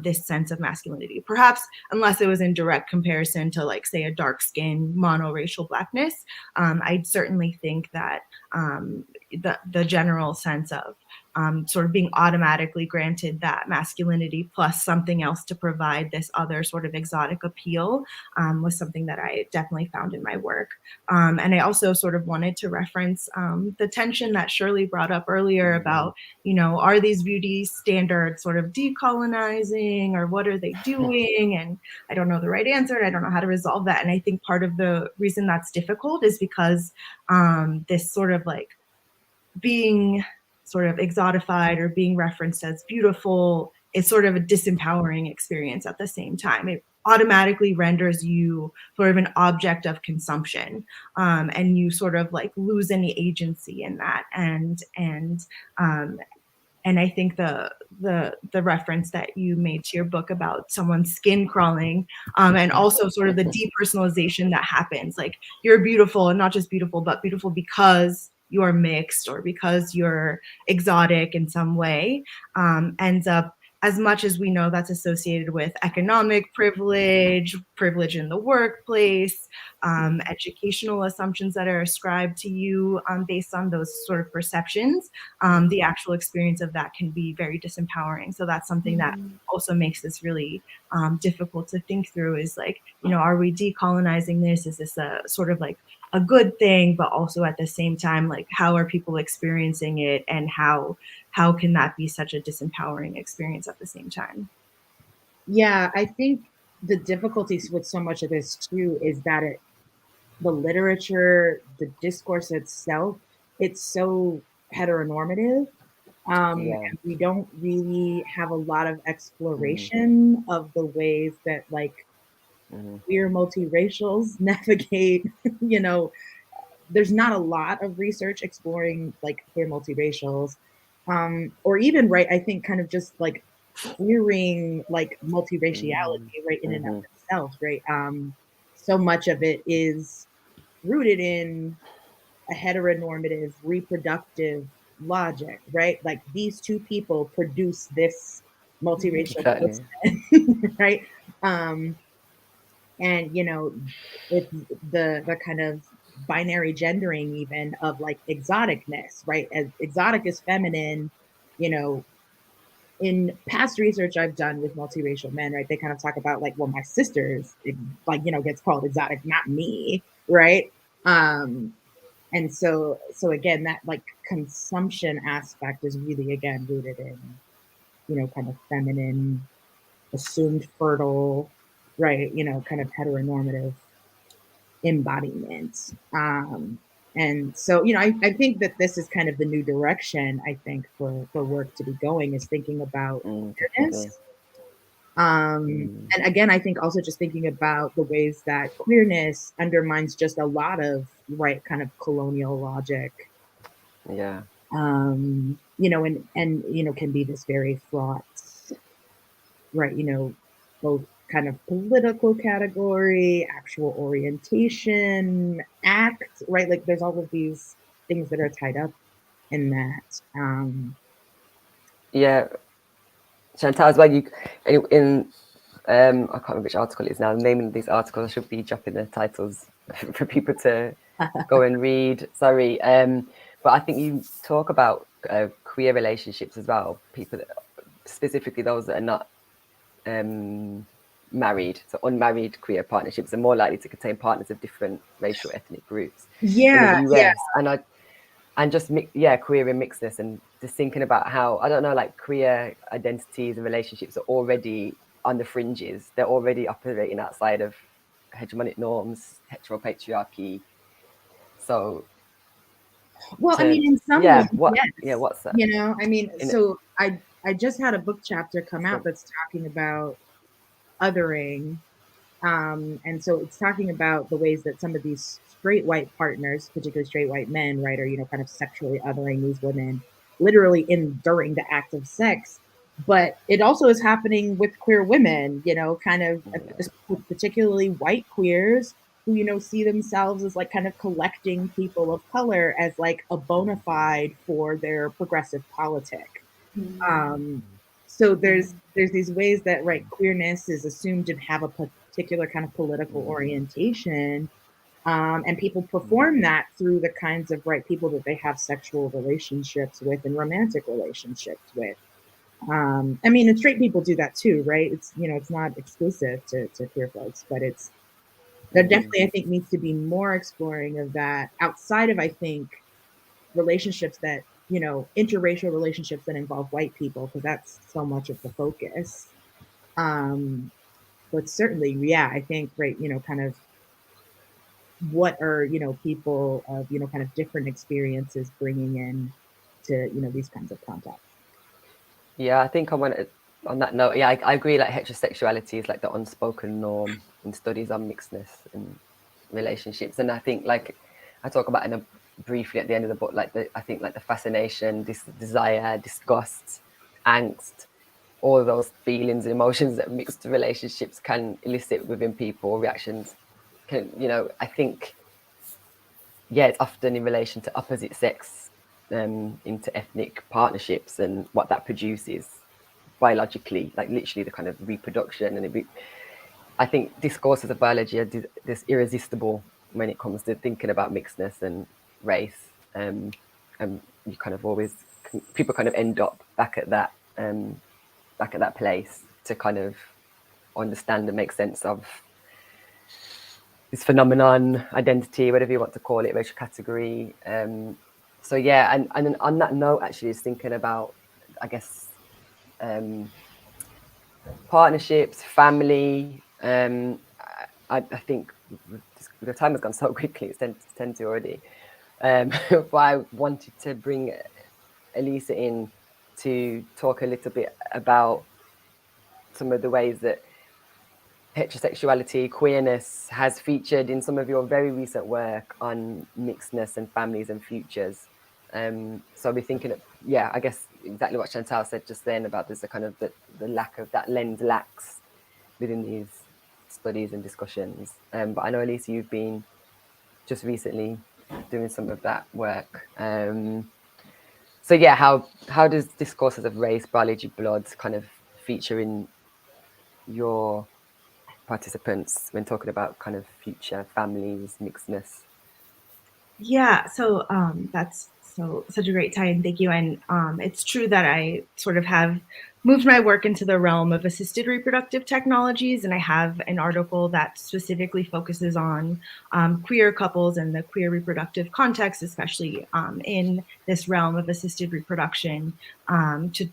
D: this sense of masculinity, perhaps unless it was in direct comparison to, like, say, a dark-skinned monoracial Blackness. I certainly think that the general sense of sort of being automatically granted that masculinity plus something else to provide this other sort of exotic appeal was something that I definitely found in my work. And I also sort of wanted to reference the tension that Shirley brought up earlier about, are these beauty standards sort of decolonizing, or what are they doing? And I don't know the right answer, and I don't know how to resolve that. And I think part of the reason that's difficult is because this sort of like being sort of exotified or being referenced as beautiful is sort of a disempowering experience at the same time. It automatically renders you sort of an object of consumption, and you sort of like lose any agency in that. And I think the reference that you made to your book about someone's skin crawling, and also sort of the depersonalization that happens, like you're beautiful, and not just beautiful, but beautiful because you're mixed or because you're exotic in some way, ends up, as much as we know that's associated with economic privilege in the workplace, educational assumptions that are ascribed to you based on those sort of perceptions, the actual experience of that can be very disempowering. So that's something that also makes this really difficult to think through, is like, you know, are we decolonizing this? Is this a sort of like a good thing, but also at the same time, like, how are people experiencing it, and how can that be such a disempowering experience at the same time?
C: Yeah, I think the difficulties with so much of this too is that the literature, the discourse itself, it's so heteronormative.
A: Yeah.
C: And we don't really have a lot of
A: Mm.
C: exploration of the ways that like queer multiracials navigate, you know, there's not a lot of research exploring like queer multiracials, or even, right, I think kind of just like queering like multiraciality, right, in and of itself, right? So much of it is rooted in a heteronormative reproductive logic, right? Like these two people produce this multiracial
A: Exactly.
C: person, right? Um, and you know, it's the kind of binary gendering even of like exoticness, right? As exotic is feminine, you know, in past research I've done with multiracial men, right, they kind of talk about like, well, my sister's like, you know, gets called exotic, not me, right? Um, and so again, that like consumption aspect is really again rooted in, you know, kind of feminine, assumed fertile, right, you know, kind of heteronormative embodiment. And so, you know, I think that this is kind of the new direction, I think, for work to be going, is thinking about
A: Definitely.
C: queerness. And again, I think also just thinking about the ways that queerness undermines just a lot of, right, kind of colonial logic,
A: Yeah.
C: you know, and you know, can be this very fraught, right, you know, both kind of political category, actual orientation, act, right? Like there's all of these things that are tied up in that.
A: Yeah. Chantal, as well, you in I can't remember which article it is now. The name of these articles, I should be dropping the titles for people to go and read. Sorry. But I think you talk about queer relationships as well. People, specifically those that are not married, so unmarried queer partnerships are more likely to contain partners of different racial ethnic groups in the
C: Yeah,
A: US. And just queer and mixedness, and just thinking about how, I don't know, like queer identities and relationships are already on the fringes. They're already operating outside of hegemonic norms, heteropatriarchy. So
C: well, I mean, in some ways, yes.
A: what's that?
C: You know, I mean,
A: In it,
C: so I just had a book chapter come out
A: so,
C: that's talking about othering. And so it's talking about the ways that some of these straight white partners, particularly straight white men, right, are, you know, kind of sexually othering these women, literally in during the act of sex. But it also is happening with queer women, you know, kind of particularly white queers who, you know, see themselves as like kind of collecting people of color as like a bona fide for their progressive politic. Um, so there's these ways that, right, queerness is assumed to have a particular kind of political orientation, and people perform that through the kinds of, right, people that they have sexual relationships with and romantic relationships with. I mean, and straight people do that too, right? It's, you know, it's not exclusive to queer folks, but it's, there definitely, I think, needs to be more exploring of that outside of, I think, relationships that, you know, interracial relationships that involve white people, because that's so much of the focus. But certainly, yeah, I think, right, you know, kind of what are, you know, people of, you know, kind of different experiences bringing in to, you know, these kinds of contexts.
A: yeah, I think on that note, yeah, I agree. Like heterosexuality is like the unspoken norm in studies on mixedness and relationships, and I think, like I talk about briefly at the end of the book, like I think like the fascination, this desire, disgust, angst, all of those feelings and emotions that mixed relationships can elicit within people, reactions can, you know, I think, yeah, it's often in relation to opposite sex into ethnic partnerships and what that produces biologically, like literally the kind of reproduction. And I think discourses of biology are this irresistible when it comes to thinking about mixedness and race. And you kind of always, people kind of end up back at that place to kind of understand and make sense of this phenomenon, identity, whatever you want to call it, racial category. So yeah, and on that note, actually, is thinking about, I guess, partnerships, family. I think the time has gone so quickly; it's 10 to already. But I wanted to bring Elisa in to talk a little bit about some of the ways that heterosexuality, queerness has featured in some of your very recent work on mixedness and families and futures. So we're thinking of, yeah, I guess exactly what Chantal said just then about there's a kind of the lack of that lens lacks within these studies and discussions. But I know, Elisa, you've been just recently doing some of that work. So yeah, how does discourses of race, biology, blood kind of feature in your participants when talking about kind of future families, mixedness?
D: Yeah, so that's such a great tie-in. Thank you. And it's true that I sort of have moved my work into the realm of assisted reproductive technologies, and I have an article that specifically focuses on queer couples and the queer reproductive context, especially in this realm of assisted reproduction, to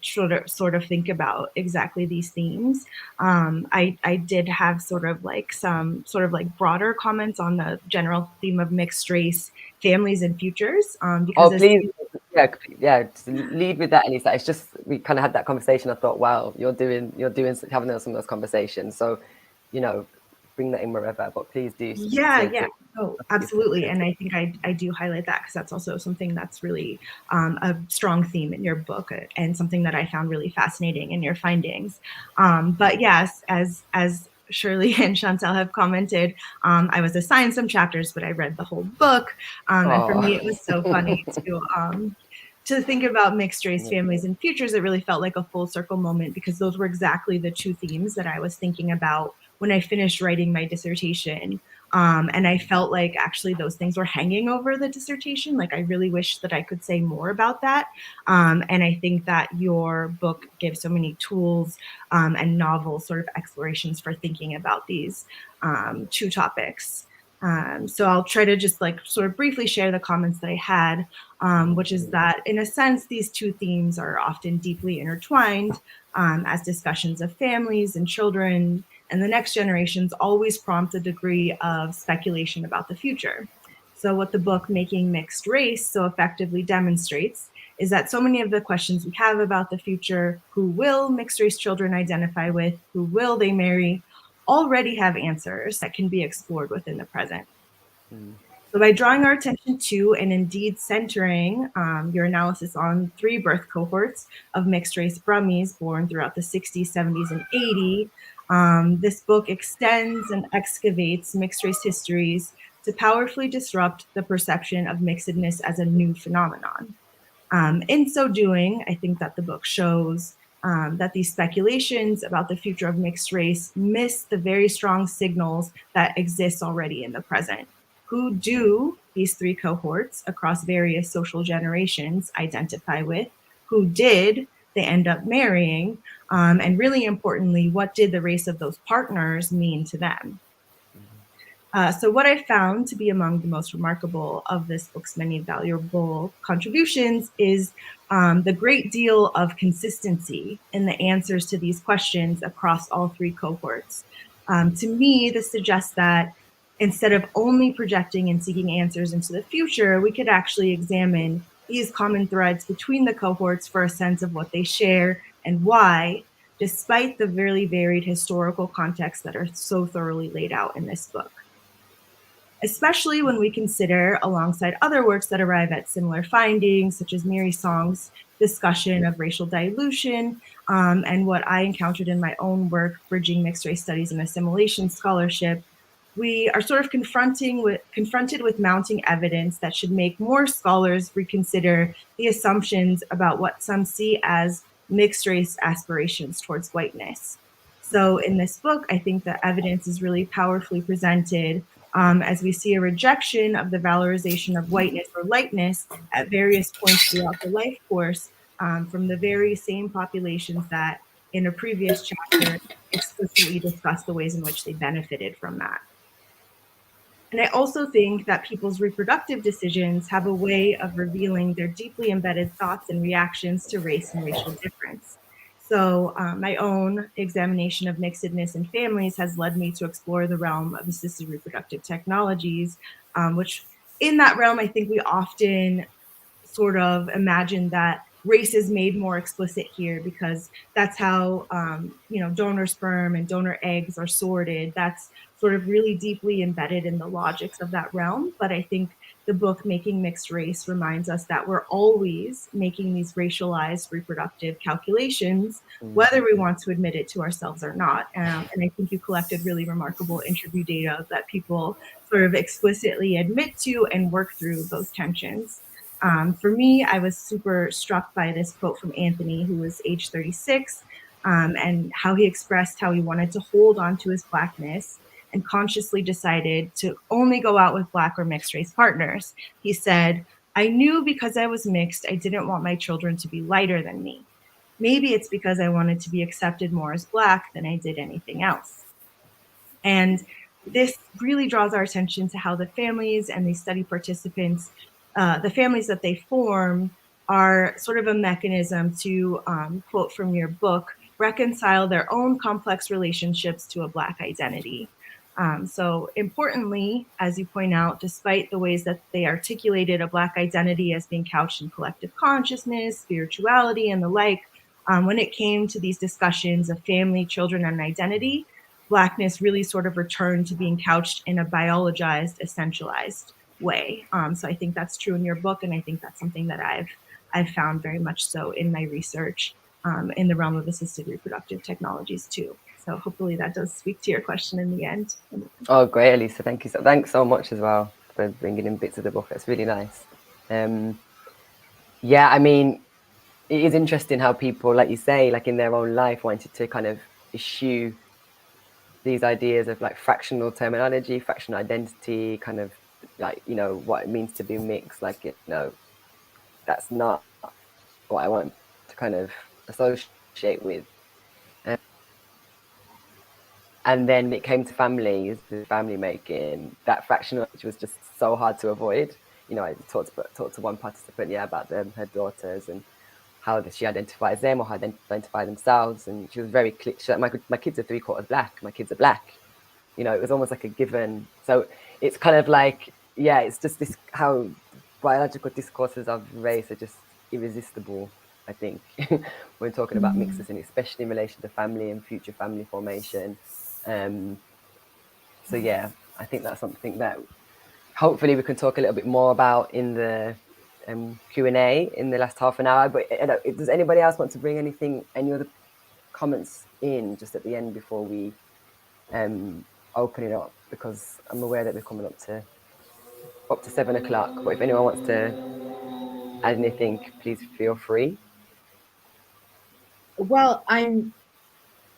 D: sort of think about exactly these themes. I did have some sort of like broader comments on the general theme of mixed race families and futures. Because
A: please, just lead with that, Elisa. It's just, we kind of had that conversation. I thought, wow, you're having some of those conversations. So, bring that in wherever. But please do.
D: Yeah. Oh, absolutely. And I think I do highlight that because that's also something that's really a strong theme in your book and something that I found really fascinating in your findings. But yes, as Shirley and Chantal have commented, I was assigned some chapters, but I read the whole book. And for me, it was so funny to think about mixed race families and futures. It really felt like a full circle moment because those were exactly the two themes that I was thinking about when I finished writing my dissertation. And I felt like actually those things were hanging over the dissertation. Like I really wish that I could say more about that. And I think that your book gives so many tools and novel sort of explorations for thinking about these two topics. So I'll try to just like sort of briefly share the comments that I had, which is that in a sense, these two themes are often deeply intertwined as discussions of families and children and the next generations always prompt a degree of speculation about the future. So what the book Making Mixed Race so effectively demonstrates is that so many of the questions we have about the future, who will mixed race children identify with, who will they marry, already have answers that can be explored within the present. So by drawing our attention to and indeed centering your analysis on 3 birth cohorts of mixed race Brummies born throughout the 60s, 70s, and 80s, this book extends and excavates mixed race histories to powerfully disrupt the perception of mixedness as a new phenomenon. In so doing, I think that the book shows that these speculations about the future of mixed race miss the very strong signals that exist already in the present. Who do these 3 cohorts across various social generations identify with? Who did they end up marrying? And really importantly, what did the race of those partners mean to them? So what I found to be among the most remarkable of this book's many valuable contributions is the great deal of consistency in the answers to these questions across all 3 cohorts. To me, this suggests that instead of only projecting and seeking answers into the future, we could actually examine these common threads between the cohorts for a sense of what they share and why, despite the very varied historical contexts that are so thoroughly laid out in this book. Especially when we consider, alongside other works that arrive at similar findings, such as Mary Song's discussion of racial dilution, and what I encountered in my own work, Bridging Mixed Race Studies and Assimilation Scholarship, we are sort of confronted with mounting evidence that should make more scholars reconsider the assumptions about what some see as mixed race aspirations towards whiteness. So in this book, I think the evidence is really powerfully presented as we see a rejection of the valorization of whiteness or lightness at various points throughout the life course from the very same populations that in a previous chapter explicitly discussed the ways in which they benefited from that. And I also think that people's reproductive decisions have a way of revealing their deeply embedded thoughts and reactions to race and racial difference. So my own examination of mixedness in families has led me to explore the realm of assisted reproductive technologies, which in that realm, I think we often sort of imagine that race is made more explicit here because that's how donor sperm and donor eggs are sorted. That's sort of really deeply embedded in the logics of that realm. But I think the book Making Mixed Race reminds us that we're always making these racialized reproductive calculations, whether we want to admit it to ourselves or not. And I think you collected really remarkable interview data that people sort of explicitly admit to and work through those tensions. For me, I was super struck by this quote from Anthony, who was age 36, and how he expressed how he wanted to hold on to his Blackness and consciously decided to only go out with Black or mixed race partners. He said, "I knew because I was mixed, I didn't want my children to be lighter than me. Maybe it's because I wanted to be accepted more as Black than I did anything else." And this really draws our attention to how the families and these study participants, the families that they form are sort of a mechanism to, quote from your book, reconcile their own complex relationships to a Black identity. So importantly, as you point out, despite the ways that they articulated a Black identity as being couched in collective consciousness, spirituality, and the like, when it came to these discussions of family, children, and identity, Blackness really sort of returned to being couched in a biologized, essentialized way. So I think that's true in your book, and I think that's something that I've found very much so in my research in the realm of assisted reproductive technologies too. So hopefully that does speak to your question in the end.
A: Oh, great, Elisa. Thank you. Thanks so much as well for bringing in bits of the book. That's really nice. Yeah, I mean, it is interesting how people, like you say, like in their own life, wanted to kind of eschew these ideas of like fractional terminology, fractional identity, kind of like, what it means to be mixed. Like, that's not what I want to kind of associate with. And then it came to families, the family making, that fractional, which was just so hard to avoid. I talked to one participant, about her daughters and how she identifies them or how they identify themselves. And she was very clear. My kids are 3/4 Black. My kids are Black. It was almost like a given. So it's kind of like, it's just this, how biological discourses of race are just irresistible, I think, when talking about mixes, and especially in relation to family and future family formation. So yeah, I think that's something that hopefully we can talk a little bit more about in the Q&A in the last half an hour. But does anybody else want to bring any other comments in just at the end before we open it up? Because I'm aware that we're coming up to 7 o'clock. But if anyone wants to add anything, please feel free.
C: Well, I'm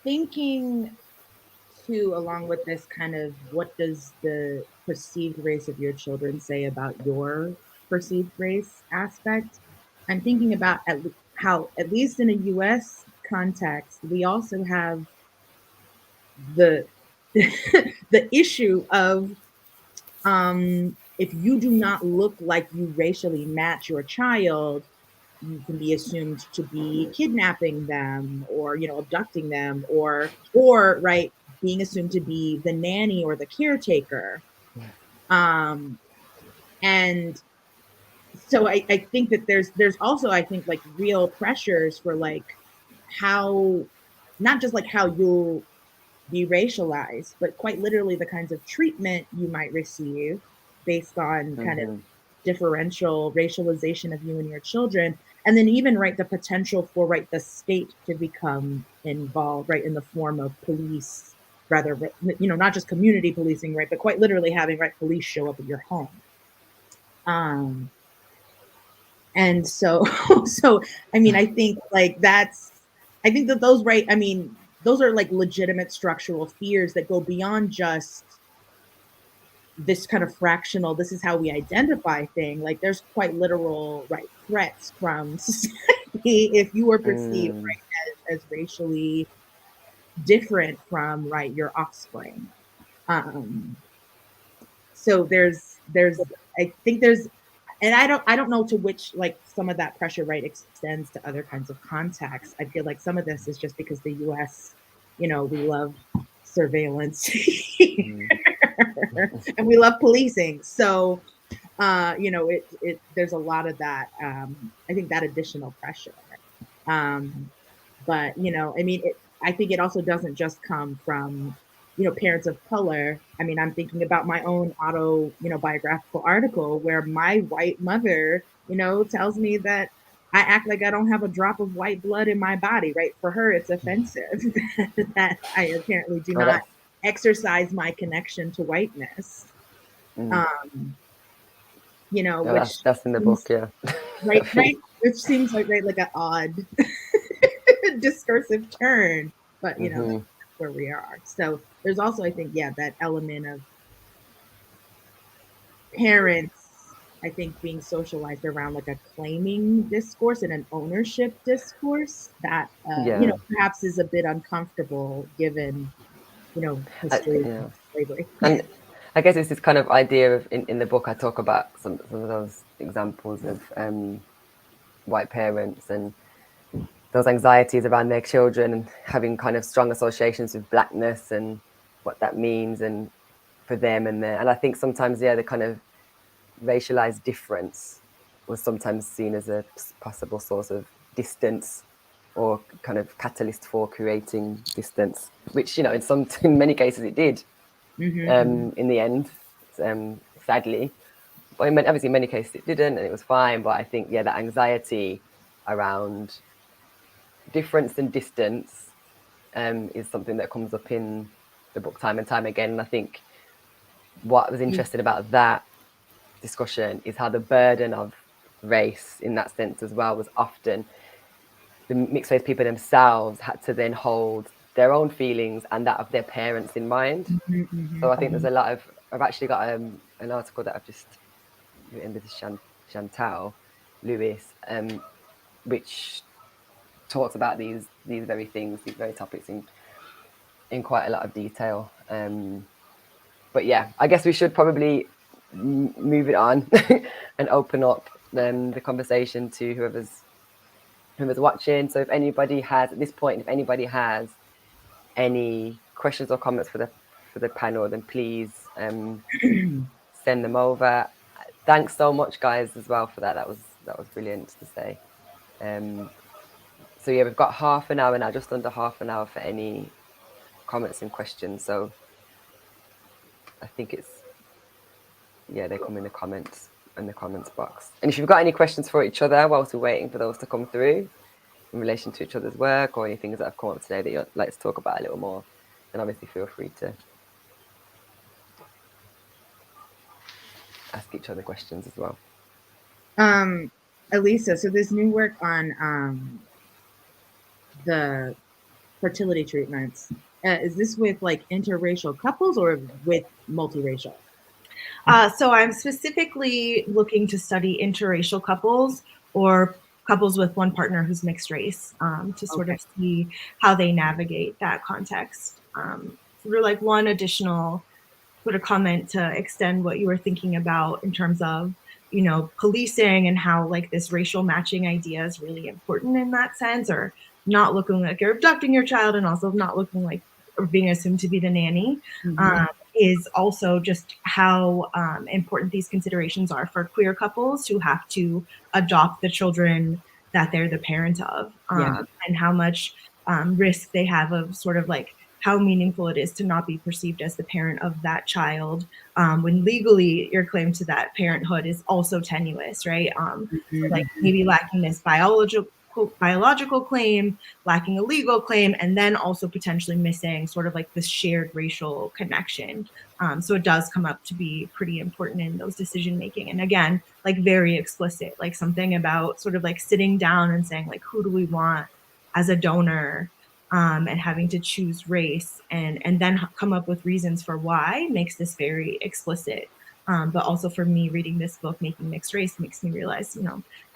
C: thinking too, along with this kind of, what does the perceived race of your children say about your perceived race aspect? I'm thinking about how, at least in a US context, we also have the the issue of if you do not look like you racially match your child, you can be assumed to be kidnapping them or abducting them or right, being assumed to be the nanny or the caretaker. And so I think that there's also, I think, like real pressures for like how, not just like how you'll be racialized, but quite literally the kinds of treatment you might receive based on kind of differential racialization of you and your children. And then even, right, the potential for, right, the state to become involved, right, in the form of police, rather, not just community policing, right, but quite literally having, right, police show up at your home. And so, I mean, I think like that those, right, I mean, those are like legitimate structural fears that go beyond just this kind of fractional, this is how we identify thing, like there's quite literal, right, threats from society if you are perceived, right, as racially different from, right, your offspring. So I think there's, and I don't know to which, like, some of that pressure, right, extends to other kinds of contexts. I feel like some of this is just because the US, we love surveillance and we love policing. So, there's a lot of that, I think, that additional pressure. But, I think it also doesn't just come from, parents of color. I mean, I'm thinking about my own biographical article where my white mother, tells me that I act like I don't have a drop of white blood in my body, right? For her, it's offensive that I apparently do not exercise my connection to whiteness. Which
A: that's in the book, yeah.
C: right, which seems like an odd discursive turn, but that's where we are. So there's also, I think, that element of parents, I think, being socialized around like a claiming discourse and an ownership discourse that perhaps is a bit uncomfortable given history of slavery.
A: And I guess it's this kind of idea of, in the book I talk about some of those examples of white parents and those anxieties around their children and having kind of strong associations with blackness and what that means and for them and I think sometimes the kind of racialized difference was sometimes seen as a possible source of distance or kind of catalyst for creating distance, which in many cases it did. In the end, sadly, but obviously in many cases it didn't, and it was fine. But I think that anxiety around difference and distance is something that comes up in the book time and time again. And I think what was interesting about that discussion is how the burden of race in that sense as well was often the mixed race people themselves had to then hold their own feelings and that of their parents in mind. So I think there's a lot of, I've actually got an article that I've just written with Chantal Lewis, which talks about these very things, these very topics in quite a lot of detail. But yeah, I guess we should probably move it on and open up the conversation to whoever's watching. So if anybody has, at this point, if anybody has any questions or comments for the panel, then please send them over. Thanks so much, guys, as well for that. That was brilliant to say. So yeah, we've got half an hour now, just under half an hour for any comments and questions. So I think they come in the comments box. And if you've got any questions for each other whilst we're waiting for those to come through in relation to each other's work or any things that have come up today that you'd like to talk about a little more, then obviously feel free to ask each other questions as well.
C: Elisa, so this new work on the fertility treatments, is this with like interracial couples or with multiracial?
D: So I'm specifically looking to study interracial couples or couples with one partner who's mixed race, to sort of see how they navigate that context. Sort of like one additional sort of comment to extend what you were thinking about in terms of, policing and how like this racial matching idea is really important in that sense, or not looking like you're abducting your child and also not looking like or being assumed to be the nanny. Is also just how important these considerations are for queer couples who have to adopt the children that they're the parent of, and how much risk they have of sort of like how meaningful it is to not be perceived as the parent of that child when legally your claim to that parenthood is also tenuous, right? So like maybe lacking this biological claim, lacking a legal claim, and then also potentially missing sort of like this shared racial connection. So it does come up to be pretty important in those decision making. And again, like very explicit, like something about sort of like sitting down and saying like, who do we want as a donor and having to choose race and then come up with reasons for why makes this very explicit. But also for me, reading this book, Making Mixed Race, makes me realize,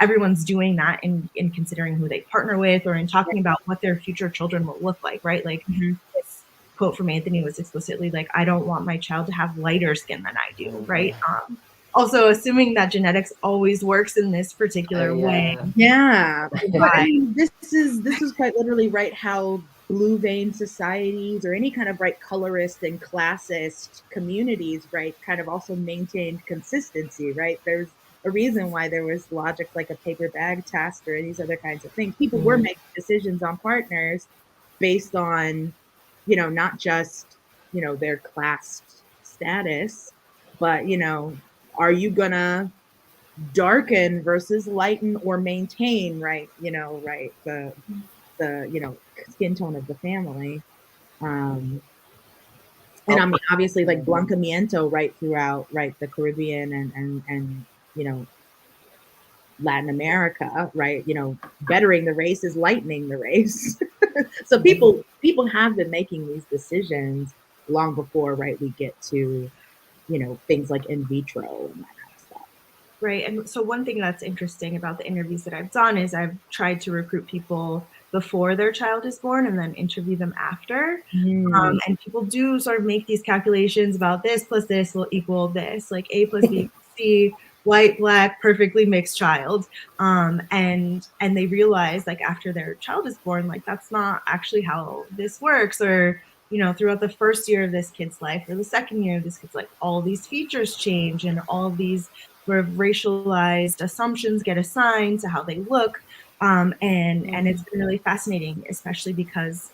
D: everyone's doing that in considering who they partner with or in talking about what their future children will look like, right? Like this quote from Anthony was explicitly like, I don't want my child to have lighter skin than I do, right? Also assuming that genetics always works in this particular way.
C: Yeah. But I mean, this is quite literally, right, how blue vein societies or any kind of, right, colorist and classist communities, right, kind of also maintained consistency, right? There's a reason why there was logic like a paper bag test or these other kinds of things. People were making decisions on partners based on, not just, their class status, but, are you gonna darken versus lighten or maintain, right, right, the skin tone of the family. And I mean, obviously, like blancamiento, right, throughout, right, the Caribbean and Latin America, right, bettering the race is lightening the race. So people have been making these decisions long before, right, we get to, things like in vitro and that kind of stuff.
D: Right. And so one thing that's interesting about the interviews that I've done is I've tried to recruit people before their child is born and then interview them after. And people do sort of make these calculations about this plus this will equal this, like A plus B equals C, white, black, perfectly mixed child. And they realize, like, after their child is born, like, that's not actually how this works. Or, throughout the first year of this kid's life or the second year of this kid's life, all these features change and all these sort of racialized assumptions get assigned to how they look. And it's been really fascinating, especially because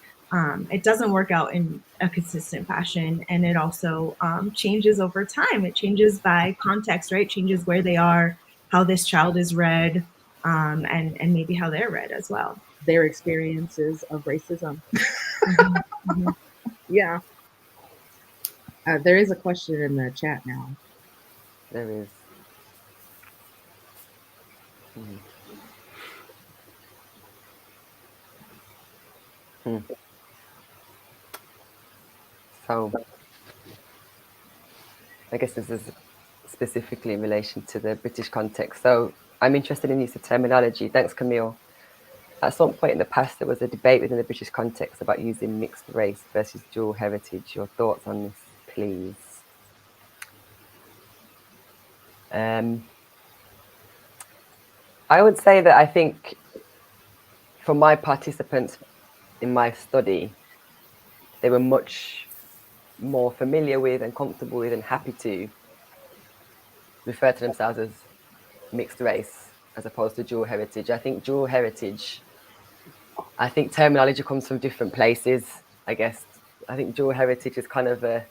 D: it doesn't work out in a consistent fashion. And it also changes over time. It changes by context, right? It changes where they are, how this child is read, and maybe how they're read as well.
C: Their experiences of racism. Yeah. There is a question in the chat now.
A: There is. So I guess this is specifically in relation to the British context. So I'm interested in use of terminology. Thanks, Camille. At some point in the past, there was a debate within the British context about using mixed race versus dual heritage. Your thoughts on this, please? I would say that I think for my participants in my study, they were much more familiar with and comfortable with and happy to refer to themselves as mixed race as opposed to dual heritage. I think dual heritage, terminology comes from different places, I guess. I think dual heritage is kind of a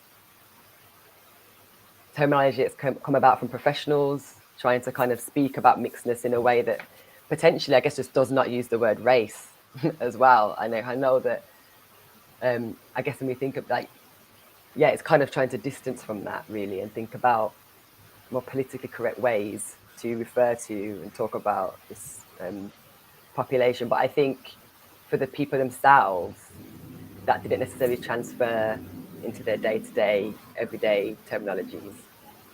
A: terminology that's come about from professionals trying to kind of speak about mixedness in a way that potentially, I guess, just does not use the word race as well. I know that, I guess when we think of it's kind of trying to distance from that really and think about more politically correct ways to refer to and talk about this population. But I think for the people themselves, that didn't necessarily transfer into their day-to-day, everyday terminologies.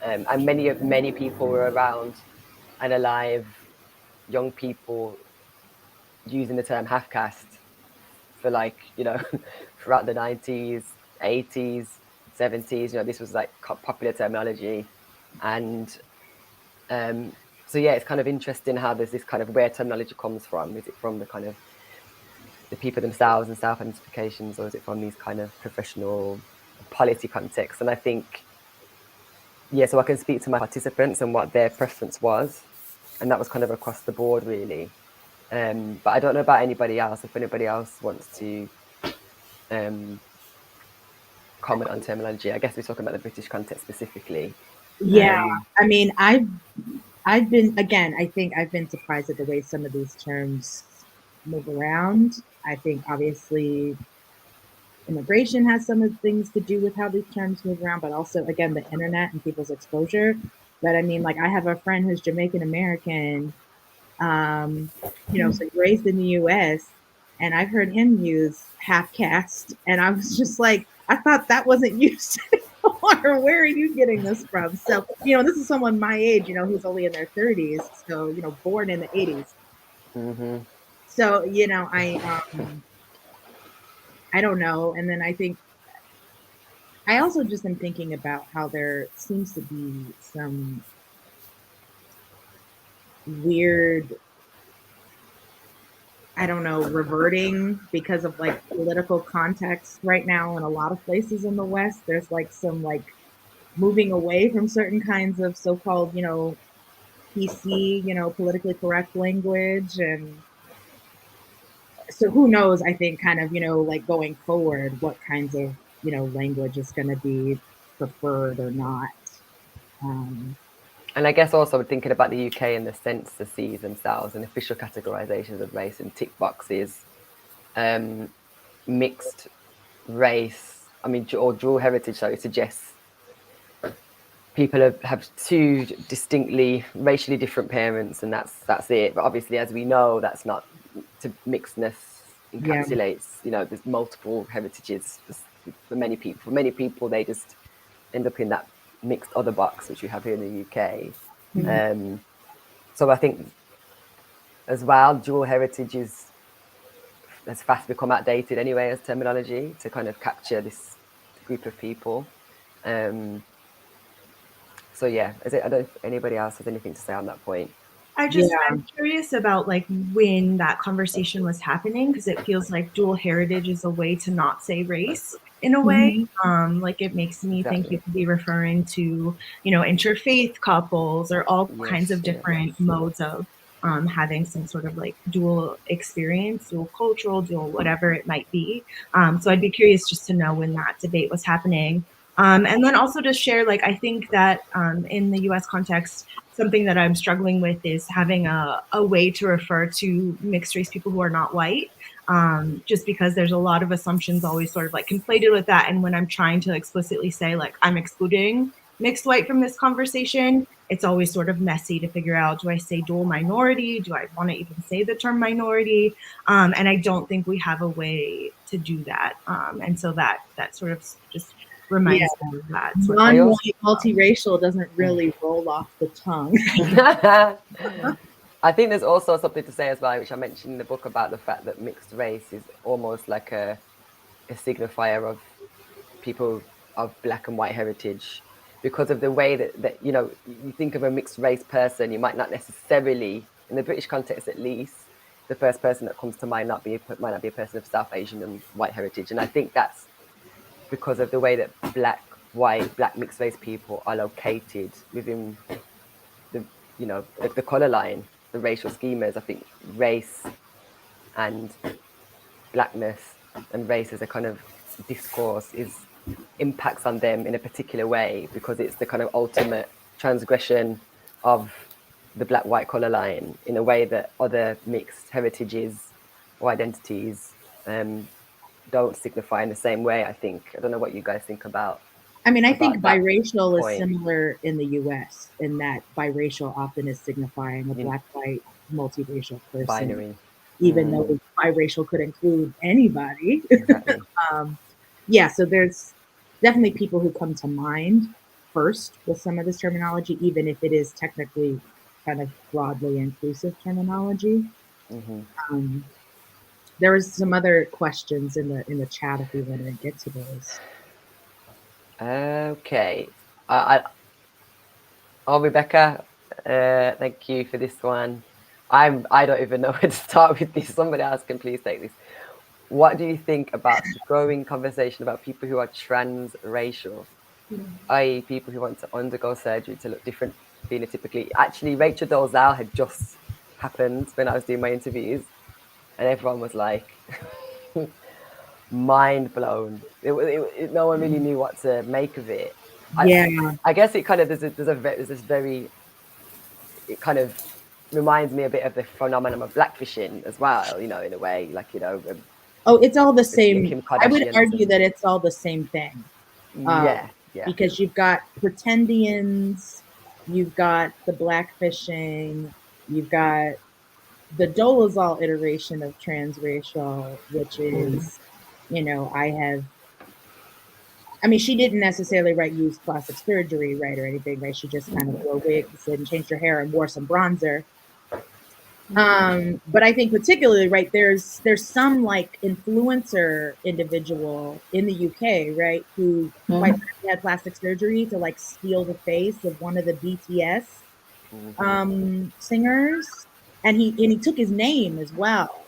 A: And many people were around and alive, young people using the term half caste for throughout the 90s, 80s, 70s. This was like popular terminology. And so it's kind of interesting how there's this kind of where terminology comes from. Is it from the kind of the people themselves and self-identifications, or is it from these kind of professional policy contexts? And I think, so I can speak to my participants and what their preference was, and that was kind of across the board really. But I don't know about anybody else. If anybody else wants to comment on terminology, I guess we're talking about the British context specifically.
C: Yeah, I mean, I've been, again, I think I've been surprised at the way some of these terms move around. I think obviously immigration has some of the things to do with how these terms move around, but also, again, the internet and people's exposure. But I mean, like, I have a friend who's Jamaican American, so raised in the US, and I've heard him use half caste, and I was just like, I thought that wasn't used anymore. Where are you getting this from? So, this is someone my age, who's only in their 30s, so, born in the 80s.
A: Mm-hmm.
C: So, I don't know. And then I think I also just am thinking about how there seems to be some weird, I don't know, reverting because of like political context right now in a lot of places in the West. There's like some like moving away from certain kinds of so-called, PC, politically correct language. And so who knows, I think kind of, like going forward, what kinds of, language is going to be preferred or not.
A: And I guess also thinking about the UK and the censuses themselves and official categorizations of race and tick boxes, mixed race, or dual heritage, so it suggests people have two distinctly racially different parents, and that's it. But obviously, as we know, that's not, to mixedness encapsulates, there's multiple heritages for many people. For many people, they just end up in that mixed other box, which we have here in the UK.
C: Mm-hmm.
A: So I think as well, dual heritage has fast become outdated anyway as terminology to kind of capture this group of people. So yeah, I don't know if anybody else has anything to say on that point.
D: I'm curious about like when that conversation was happening, because it feels like dual heritage is a way to not say race in a way.
C: Mm-hmm.
D: Like it makes me think you could be referring to, interfaith couples or all kinds of different modes of having some sort of like dual experience, dual cultural, dual whatever it might be. So I'd be curious just to know when that debate was happening. And then also to share, like, I think that in the US context, something that I'm struggling with is having a way to refer to mixed race people who are not white, just because there's a lot of assumptions always sort of like conflated with that. And when I'm trying to explicitly say, like, I'm excluding mixed white from this conversation, it's always sort of messy to figure out, do I say dual minority? Do I want to even say the term minority? And I don't think we have a way to do that. And so that sort of just reminds me of that.
C: Non-white multiracial doesn't really roll off the tongue.
A: I think there's also something to say as well, which I mentioned in the book, about the fact that mixed race is almost like a signifier of people of black and white heritage, because of the way that you think of a mixed race person, you might not necessarily, in the British context at least, the first person that comes to mind might not be a person of South Asian and white heritage. And I think that's because of the way that black mixed race people are located within the color line, the racial schemas. I think race and blackness and race as a kind of discourse impacts on them in a particular way, because it's the kind of ultimate transgression of the black-white color line in a way that other mixed heritages or identities don't signify in the same way, I think. I don't know what you guys think about.
C: I mean, I think biracial is similar in the US, in that biracial often is signifying a black-white multiracial person.
A: Binary.
C: Even though biracial could include anybody.
A: Exactly.
C: So there's definitely people who come to mind first with some of this terminology, even if it is technically kind of broadly inclusive terminology. There was some other questions in the chat if we want to get to those.
A: Okay. Rebecca, thank you for this one. I don't even know where to start with this. Somebody else can please take this. What do you think about the growing conversation about people who are transracial, i.e. people who want to undergo surgery to look different phenotypically? Actually, Rachel Dolezal had just happened when I was doing my interviews, and everyone was like mind blown. No one really knew what to make of it. I guess it kind of it kind of reminds me a bit of the phenomenon of blackfishing as well, in a way, like,
C: it's all the same. I would argue that it's all the same thing.
A: Yeah.
C: Because you've got pretendians, you've got the blackfishing, you've got the dolazol iteration of transracial, which is, you know, I mean, she didn't necessarily use plastic surgery, right, or anything, right? She just kind of wore wigs and changed her hair and wore some bronzer. But I think particularly, right, there's some like influencer individual in the UK, right, who quite had plastic surgery to like steal the face of one of the BTS singers, and he took his name as well.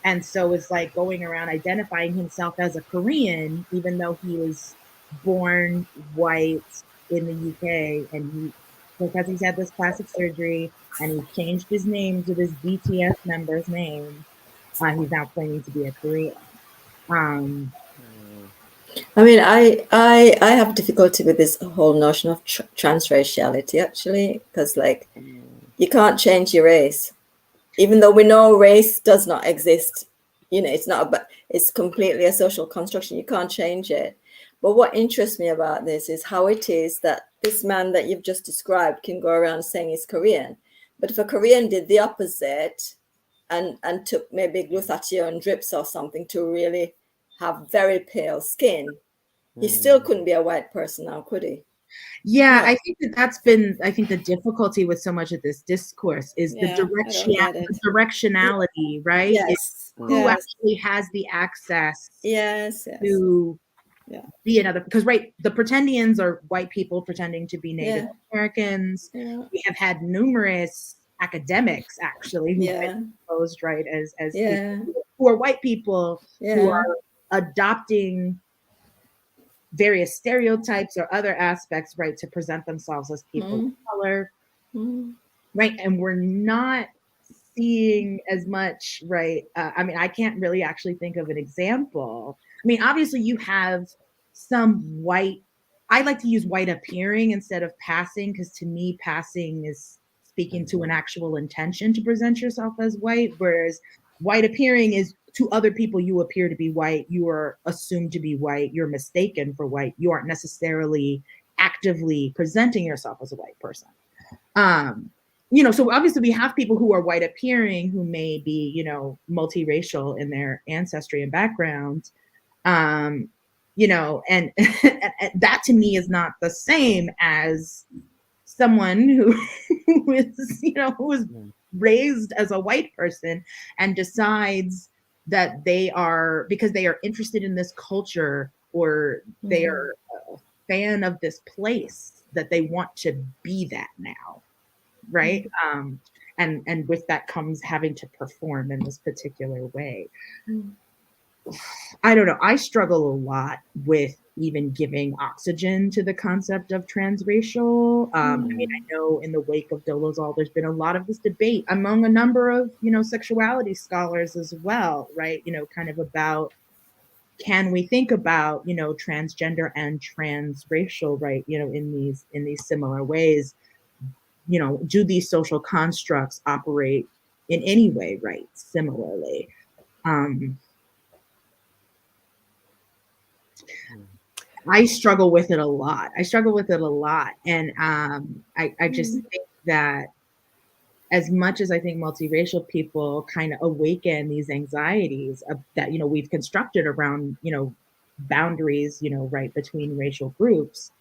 C: And so it's like going around identifying himself as a Korean, even though he was born white in the UK, and because he's had this plastic surgery and he changed his name to this BTS member's name, he's now claiming to be a Korean.
B: I mean, I have difficulty with this whole notion of transraciality, actually, because like you can't change your race, even though we know race does not exist. You know, it's not, but it's completely a social construction. You can't change it. But what interests me about this is how it is that this man that you've just described can go around saying he's Korean. But if a Korean did the opposite and took maybe glutathione drips or something to really have very pale skin, he still couldn't be a white person now, could he?
C: Yeah, no. I think that's been, I think the difficulty with so much of this discourse is the directionality, right?
B: Yes.
C: Who actually has the access to be another, because right, the pretendians are white people pretending to be Native Americans. We have had numerous academics actually who've been exposed, right, as people who are white people who are adopting various stereotypes or other aspects, right, to present themselves as people of color, right? And we're not seeing as much, right? I mean, I can't really actually think of an example. I mean, obviously you have some white, I like to use white appearing instead of passing, because to me, passing is speaking to an actual intention to present yourself as white, whereas white appearing is to other people, you appear to be white, you are assumed to be white, you're mistaken for white, you aren't necessarily actively presenting yourself as a white person. You know, so obviously we have people who are white appearing who may be, you know, multiracial in their ancestry and background, you know, and that to me is not the same as someone who is, you know, who is raised as a white person and decides that they are, because they are interested in this culture or they are a fan of this place, that they want to be that now, right? And with that comes having to perform in this particular way. I don't know, I struggle a lot with even giving oxygen to the concept of transracial. I mean, I know in the wake of Dolezal, there's been a lot of this debate among a number of, you know, sexuality scholars as well, right? You know, kind of about, can we think about, you know, transgender and transracial, right? You know, in these similar ways, you know, do these social constructs operate in any way, right? Similarly. I struggle with it a lot. And I just think that as much as I think multiracial people kind of awaken these anxieties that, you know, we've constructed around, you know, boundaries, you know, right, between racial groups,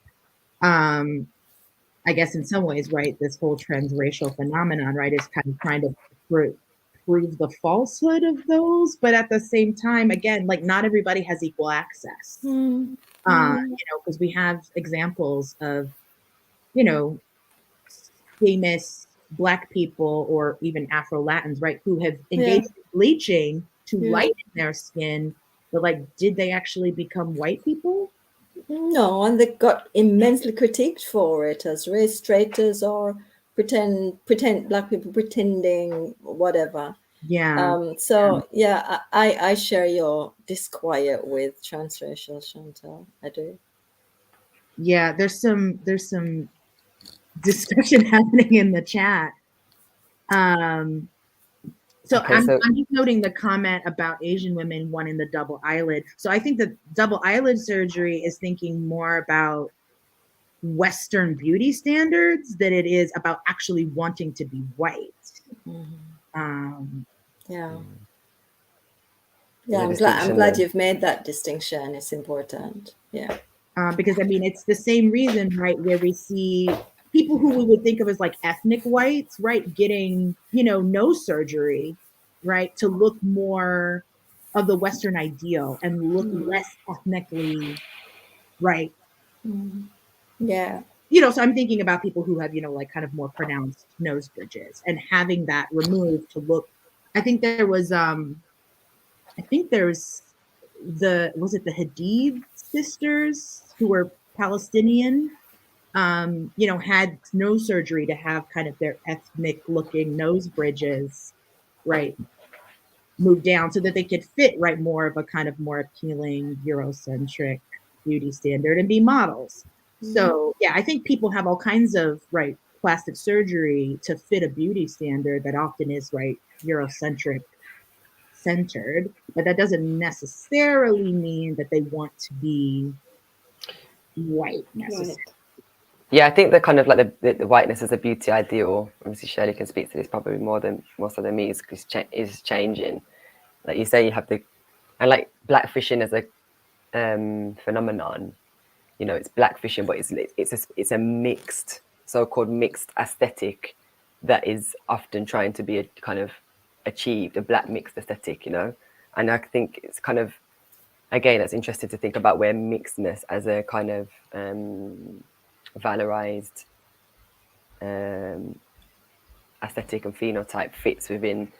C: I guess in some ways, right, this whole transracial phenomenon, right, is kind of trying to prove the falsehood of those. But at the same time, again, like not everybody has equal access. You know, because we have examples of, you know, famous Black people or even Afro-Latins, right, who have engaged in bleaching to lighten their skin, but like, did they actually become white people?
B: No, and they got immensely critiqued for it as race traitors or pretend Black people pretending whatever. So I share your disquiet with transracial, Chantal. I do.
C: Yeah, there's some discussion happening in the chat. So I'm just noting the comment about Asian women wanting the double eyelid. So I think the double eyelid surgery is thinking more about Western beauty standards than it is about actually wanting to be white.
B: Yeah.
A: Mm.
B: Yeah,
A: The
B: I'm
A: distinction
B: glad
A: then.
B: you've made that distinction. It's important. Yeah.
C: Because I mean, it's the same reason, right, where we see people who we would think of as like ethnic whites, right, getting, nose surgery, right, to look more of the Western ideal and look less ethnically, right.
B: Yeah.
C: So I'm thinking about people who have, like kind of more pronounced nose bridges and having that removed to look. I think there was, there's was it the Hadid sisters who were Palestinian, had nose surgery to have kind of their ethnic looking nose bridges, right, moved down so that they could fit, right, more of a kind of more appealing Eurocentric beauty standard and be models. So yeah, I think people have all kinds of, right, plastic surgery to fit a beauty standard that often is, right, Eurocentric centered, but that doesn't necessarily mean that they want to be white necessarily.
B: Right.
A: Yeah, I think the kind of like the whiteness as a beauty ideal, obviously Shirley can speak to this probably more so than me, is changing. Like you say, you have and like blackfishing as a phenomenon, it's blackfishing, but it's a mixed, so-called mixed aesthetic that is often trying to be a kind of achieved, a black mixed aesthetic, and I think it's kind of, again, that's interesting to think about where mixedness as a kind of valorized aesthetic and phenotype fits within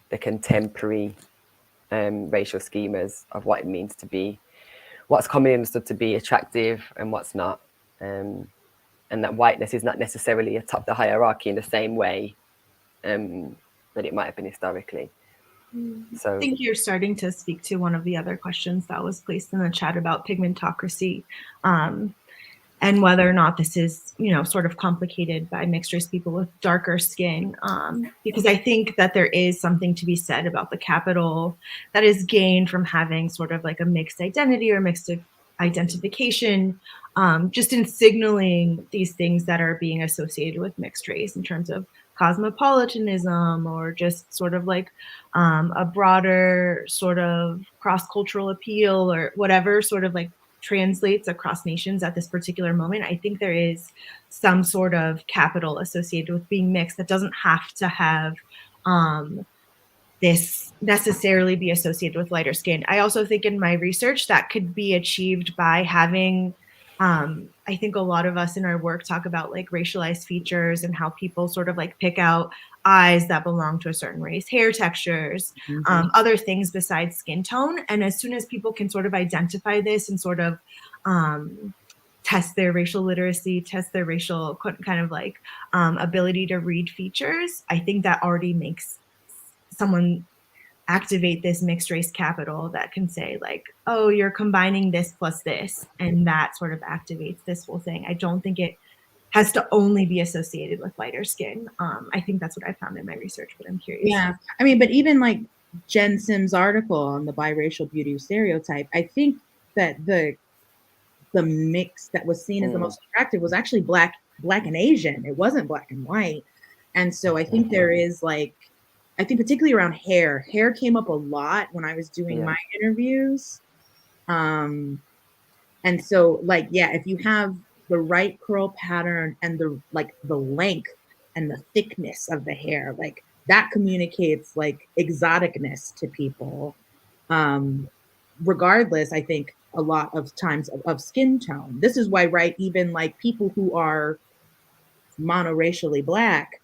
A: the contemporary racial schemas of what it means to be, what's commonly understood to be attractive and what's not, and that whiteness is not necessarily atop the hierarchy in the same way that it might have been historically. So
D: I think you're starting to speak to one of the other questions that was placed in the chat about pigmentocracy, and whether or not this is, sort of complicated by mixed race people with darker skin. Because I think that there is something to be said about the capital that is gained from having sort of like a mixed identity or mixed identification, just in signaling these things that are being associated with mixed race in terms of cosmopolitanism or just sort of like a broader sort of cross-cultural appeal or whatever sort of like translates across nations at this particular moment. I think there is some sort of capital associated with being mixed that doesn't have to have this necessarily be associated with lighter skin. I also think in my research that could be achieved by having, I think a lot of us in our work talk about like racialized features and how people sort of like pick out eyes that belong to a certain race, hair textures, other things besides skin tone. And as soon as people can sort of identify this and sort of test their racial literacy, test their racial kind of like ability to read features, I think that already makes someone activate this mixed race capital that can say like, oh, you're combining this plus this, and that sort of activates this whole thing. I don't think it has to only be associated with lighter skin. I think that's what I found in my research, but I'm curious.
C: Yeah, I mean, but even like Jen Sims' article on the biracial beauty stereotype, I think that the mix that was seen as the most attractive was actually black and Asian. It wasn't black and white. And so I think there is like, I think particularly around hair came up a lot when I was doing my interviews. And so like, yeah, if you have the right curl pattern and the length and the thickness of the hair, like that communicates like exoticness to people. Regardless, I think a lot of times of skin tone. This is why, right, even like people who are monoracially black,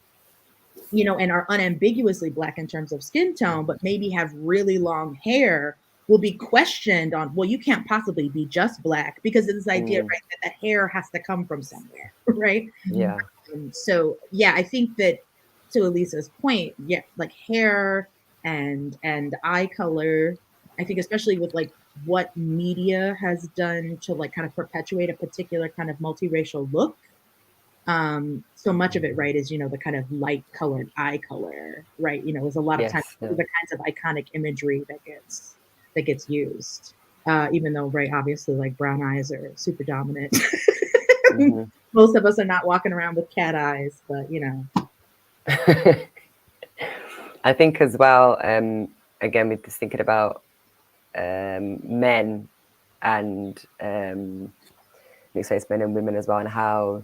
C: and are unambiguously black in terms of skin tone, but maybe have really long hair, will be questioned on, well, you can't possibly be just black, because of this idea, right, that the hair has to come from somewhere, right?
A: Yeah.
C: So yeah, I think that to Elisa's point, yeah, like hair and eye color, I think especially with like what media has done to like kind of perpetuate a particular kind of multiracial look. So much of it, right, is, the kind of light colored eye color, right? There's a lot of times the kinds of iconic imagery that gets used. Even though, right, obviously like brown eyes are super dominant. Most of us are not walking around with cat eyes, but
A: I think as well, again, with just thinking about men and mixed race men and women as well, and how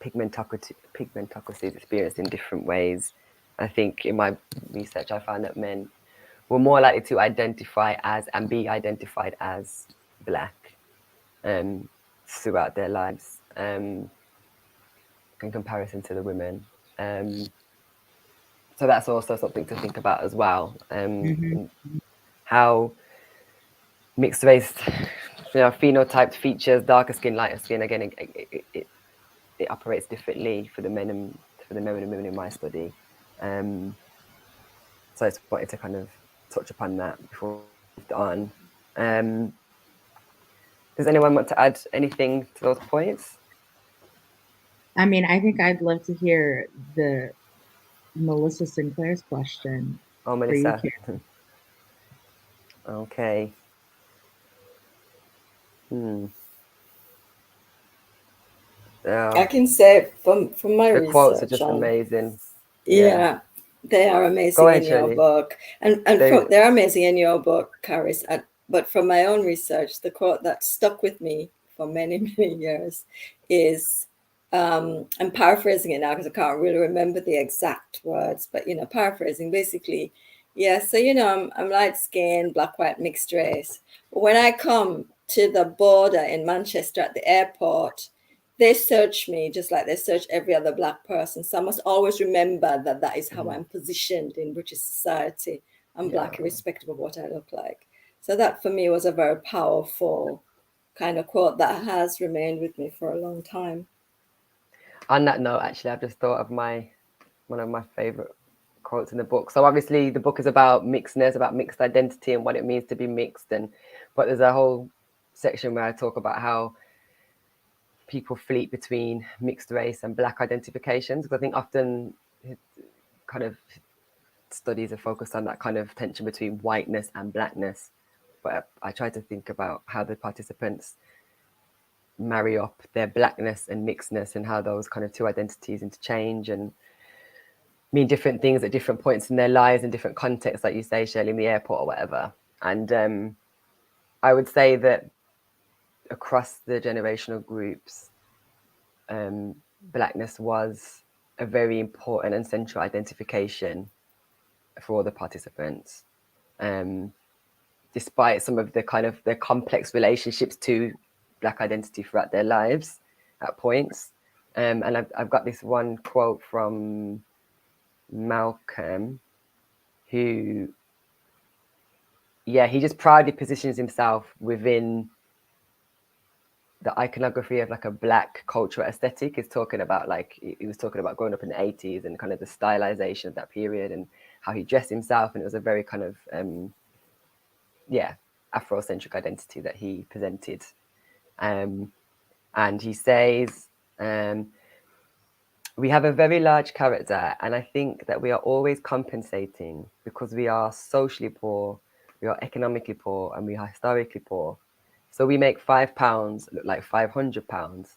A: pigmentocracy is experienced in different ways. I think in my research, I found that men were more likely to identify as and be identified as Black throughout their lives in comparison to the women. So that's also something to think about as well. How mixed race, phenotyped features, darker skin, lighter skin. Again, it operates differently for the men and women in my study. So I just wanted to kind of touch upon that before we moved on. Does anyone want to add anything to those points?
C: I mean, I think I'd love to hear the Melissa Sinclair's question.
A: Oh, Melissa. Okay.
B: I can say from my
A: the
B: research,
A: quotes are just amazing.
B: Yeah, they are amazing
A: Go ahead,
B: in your
A: Shirley.
B: book, and they're amazing in your book, Caris. But from my own research, the quote that stuck with me for many, many years is, I'm paraphrasing it now because I can't really remember the exact words, but paraphrasing basically, yeah. So I'm light skinned, black, white, mixed race. But when I come to the border in Manchester at the airport, they search me just like they search every other Black person. So I must always remember that is how I'm positioned in British society. I'm Black irrespective of what I look like. So that for me was a very powerful kind of quote that has remained with me for a long time.
A: On that note, actually, I've just thought of one of my favorite quotes in the book. So obviously the book is about mixedness, about mixed identity and what it means to be mixed. But there's a whole section where I talk about how people fleet between mixed race and Black identifications, because I think often kind of studies are focused on that kind of tension between whiteness and Blackness. But I try to think about how the participants marry up their Blackness and mixedness and how those kind of two identities interchange and mean different things at different points in their lives in different contexts, like you say, Shirley, in the airport or whatever. And I would say that across the generational groups, Blackness was a very important and central identification for all the participants, despite some of the kind of their complex relationships to Black identity throughout their lives at points. And I've got this one quote from Malcolm, who, he just proudly positions himself within the iconography of like a Black cultural aesthetic. Is talking about, like, he was talking about growing up in the 80s and kind of the stylization of that period and how he dressed himself, and it was a very kind of Afrocentric identity that he presented. And he says, we have a very large character, and I think that we are always compensating because we are socially poor, we are economically poor, and we are historically poor. So we make £5 look like £500,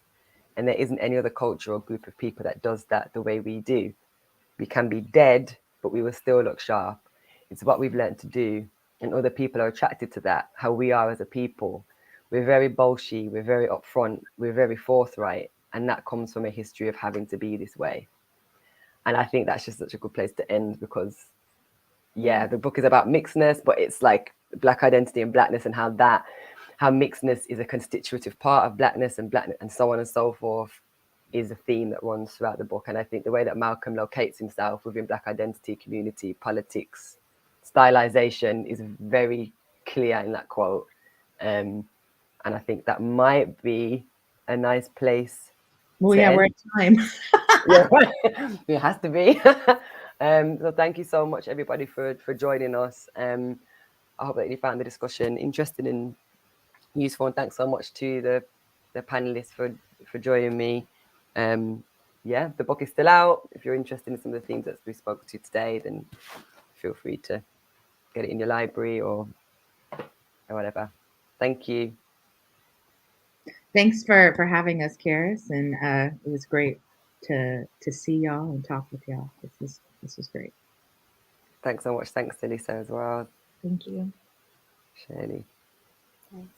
A: and there isn't any other culture or group of people that does that the way we do. We can be dead, but we will still look sharp. It's what we've learned to do, and other people are attracted to that, how we are as a people. We're very bolshy, we're very upfront, we're very forthright, and that comes from a history of having to be this way. And I think that's just such a good place to end, because the book is about mixedness, but it's like Black identity and Blackness, and how mixedness is a constitutive part of Blackness, and so on and so forth is a theme that runs throughout the book. And I think the way that Malcolm locates himself within Black identity, community, politics, stylization is very clear in that quote. And I think that might be a nice place.
C: Well, yeah, we're at time.
A: Yeah, it has to be. So thank you so much, everybody, for joining us. I hope that you found the discussion interesting and useful, and thanks so much to the panelists for joining me. The book is still out. If you're interested in some of the themes that we spoke to today, then feel free to get it in your library or whatever. Thank you.
C: Thanks for having us, Caris, and it was great to see y'all and talk with y'all. This was great.
A: Thanks so much. Thanks, Elisa, as well.
D: Thank you.
A: Shirley.
B: Thanks.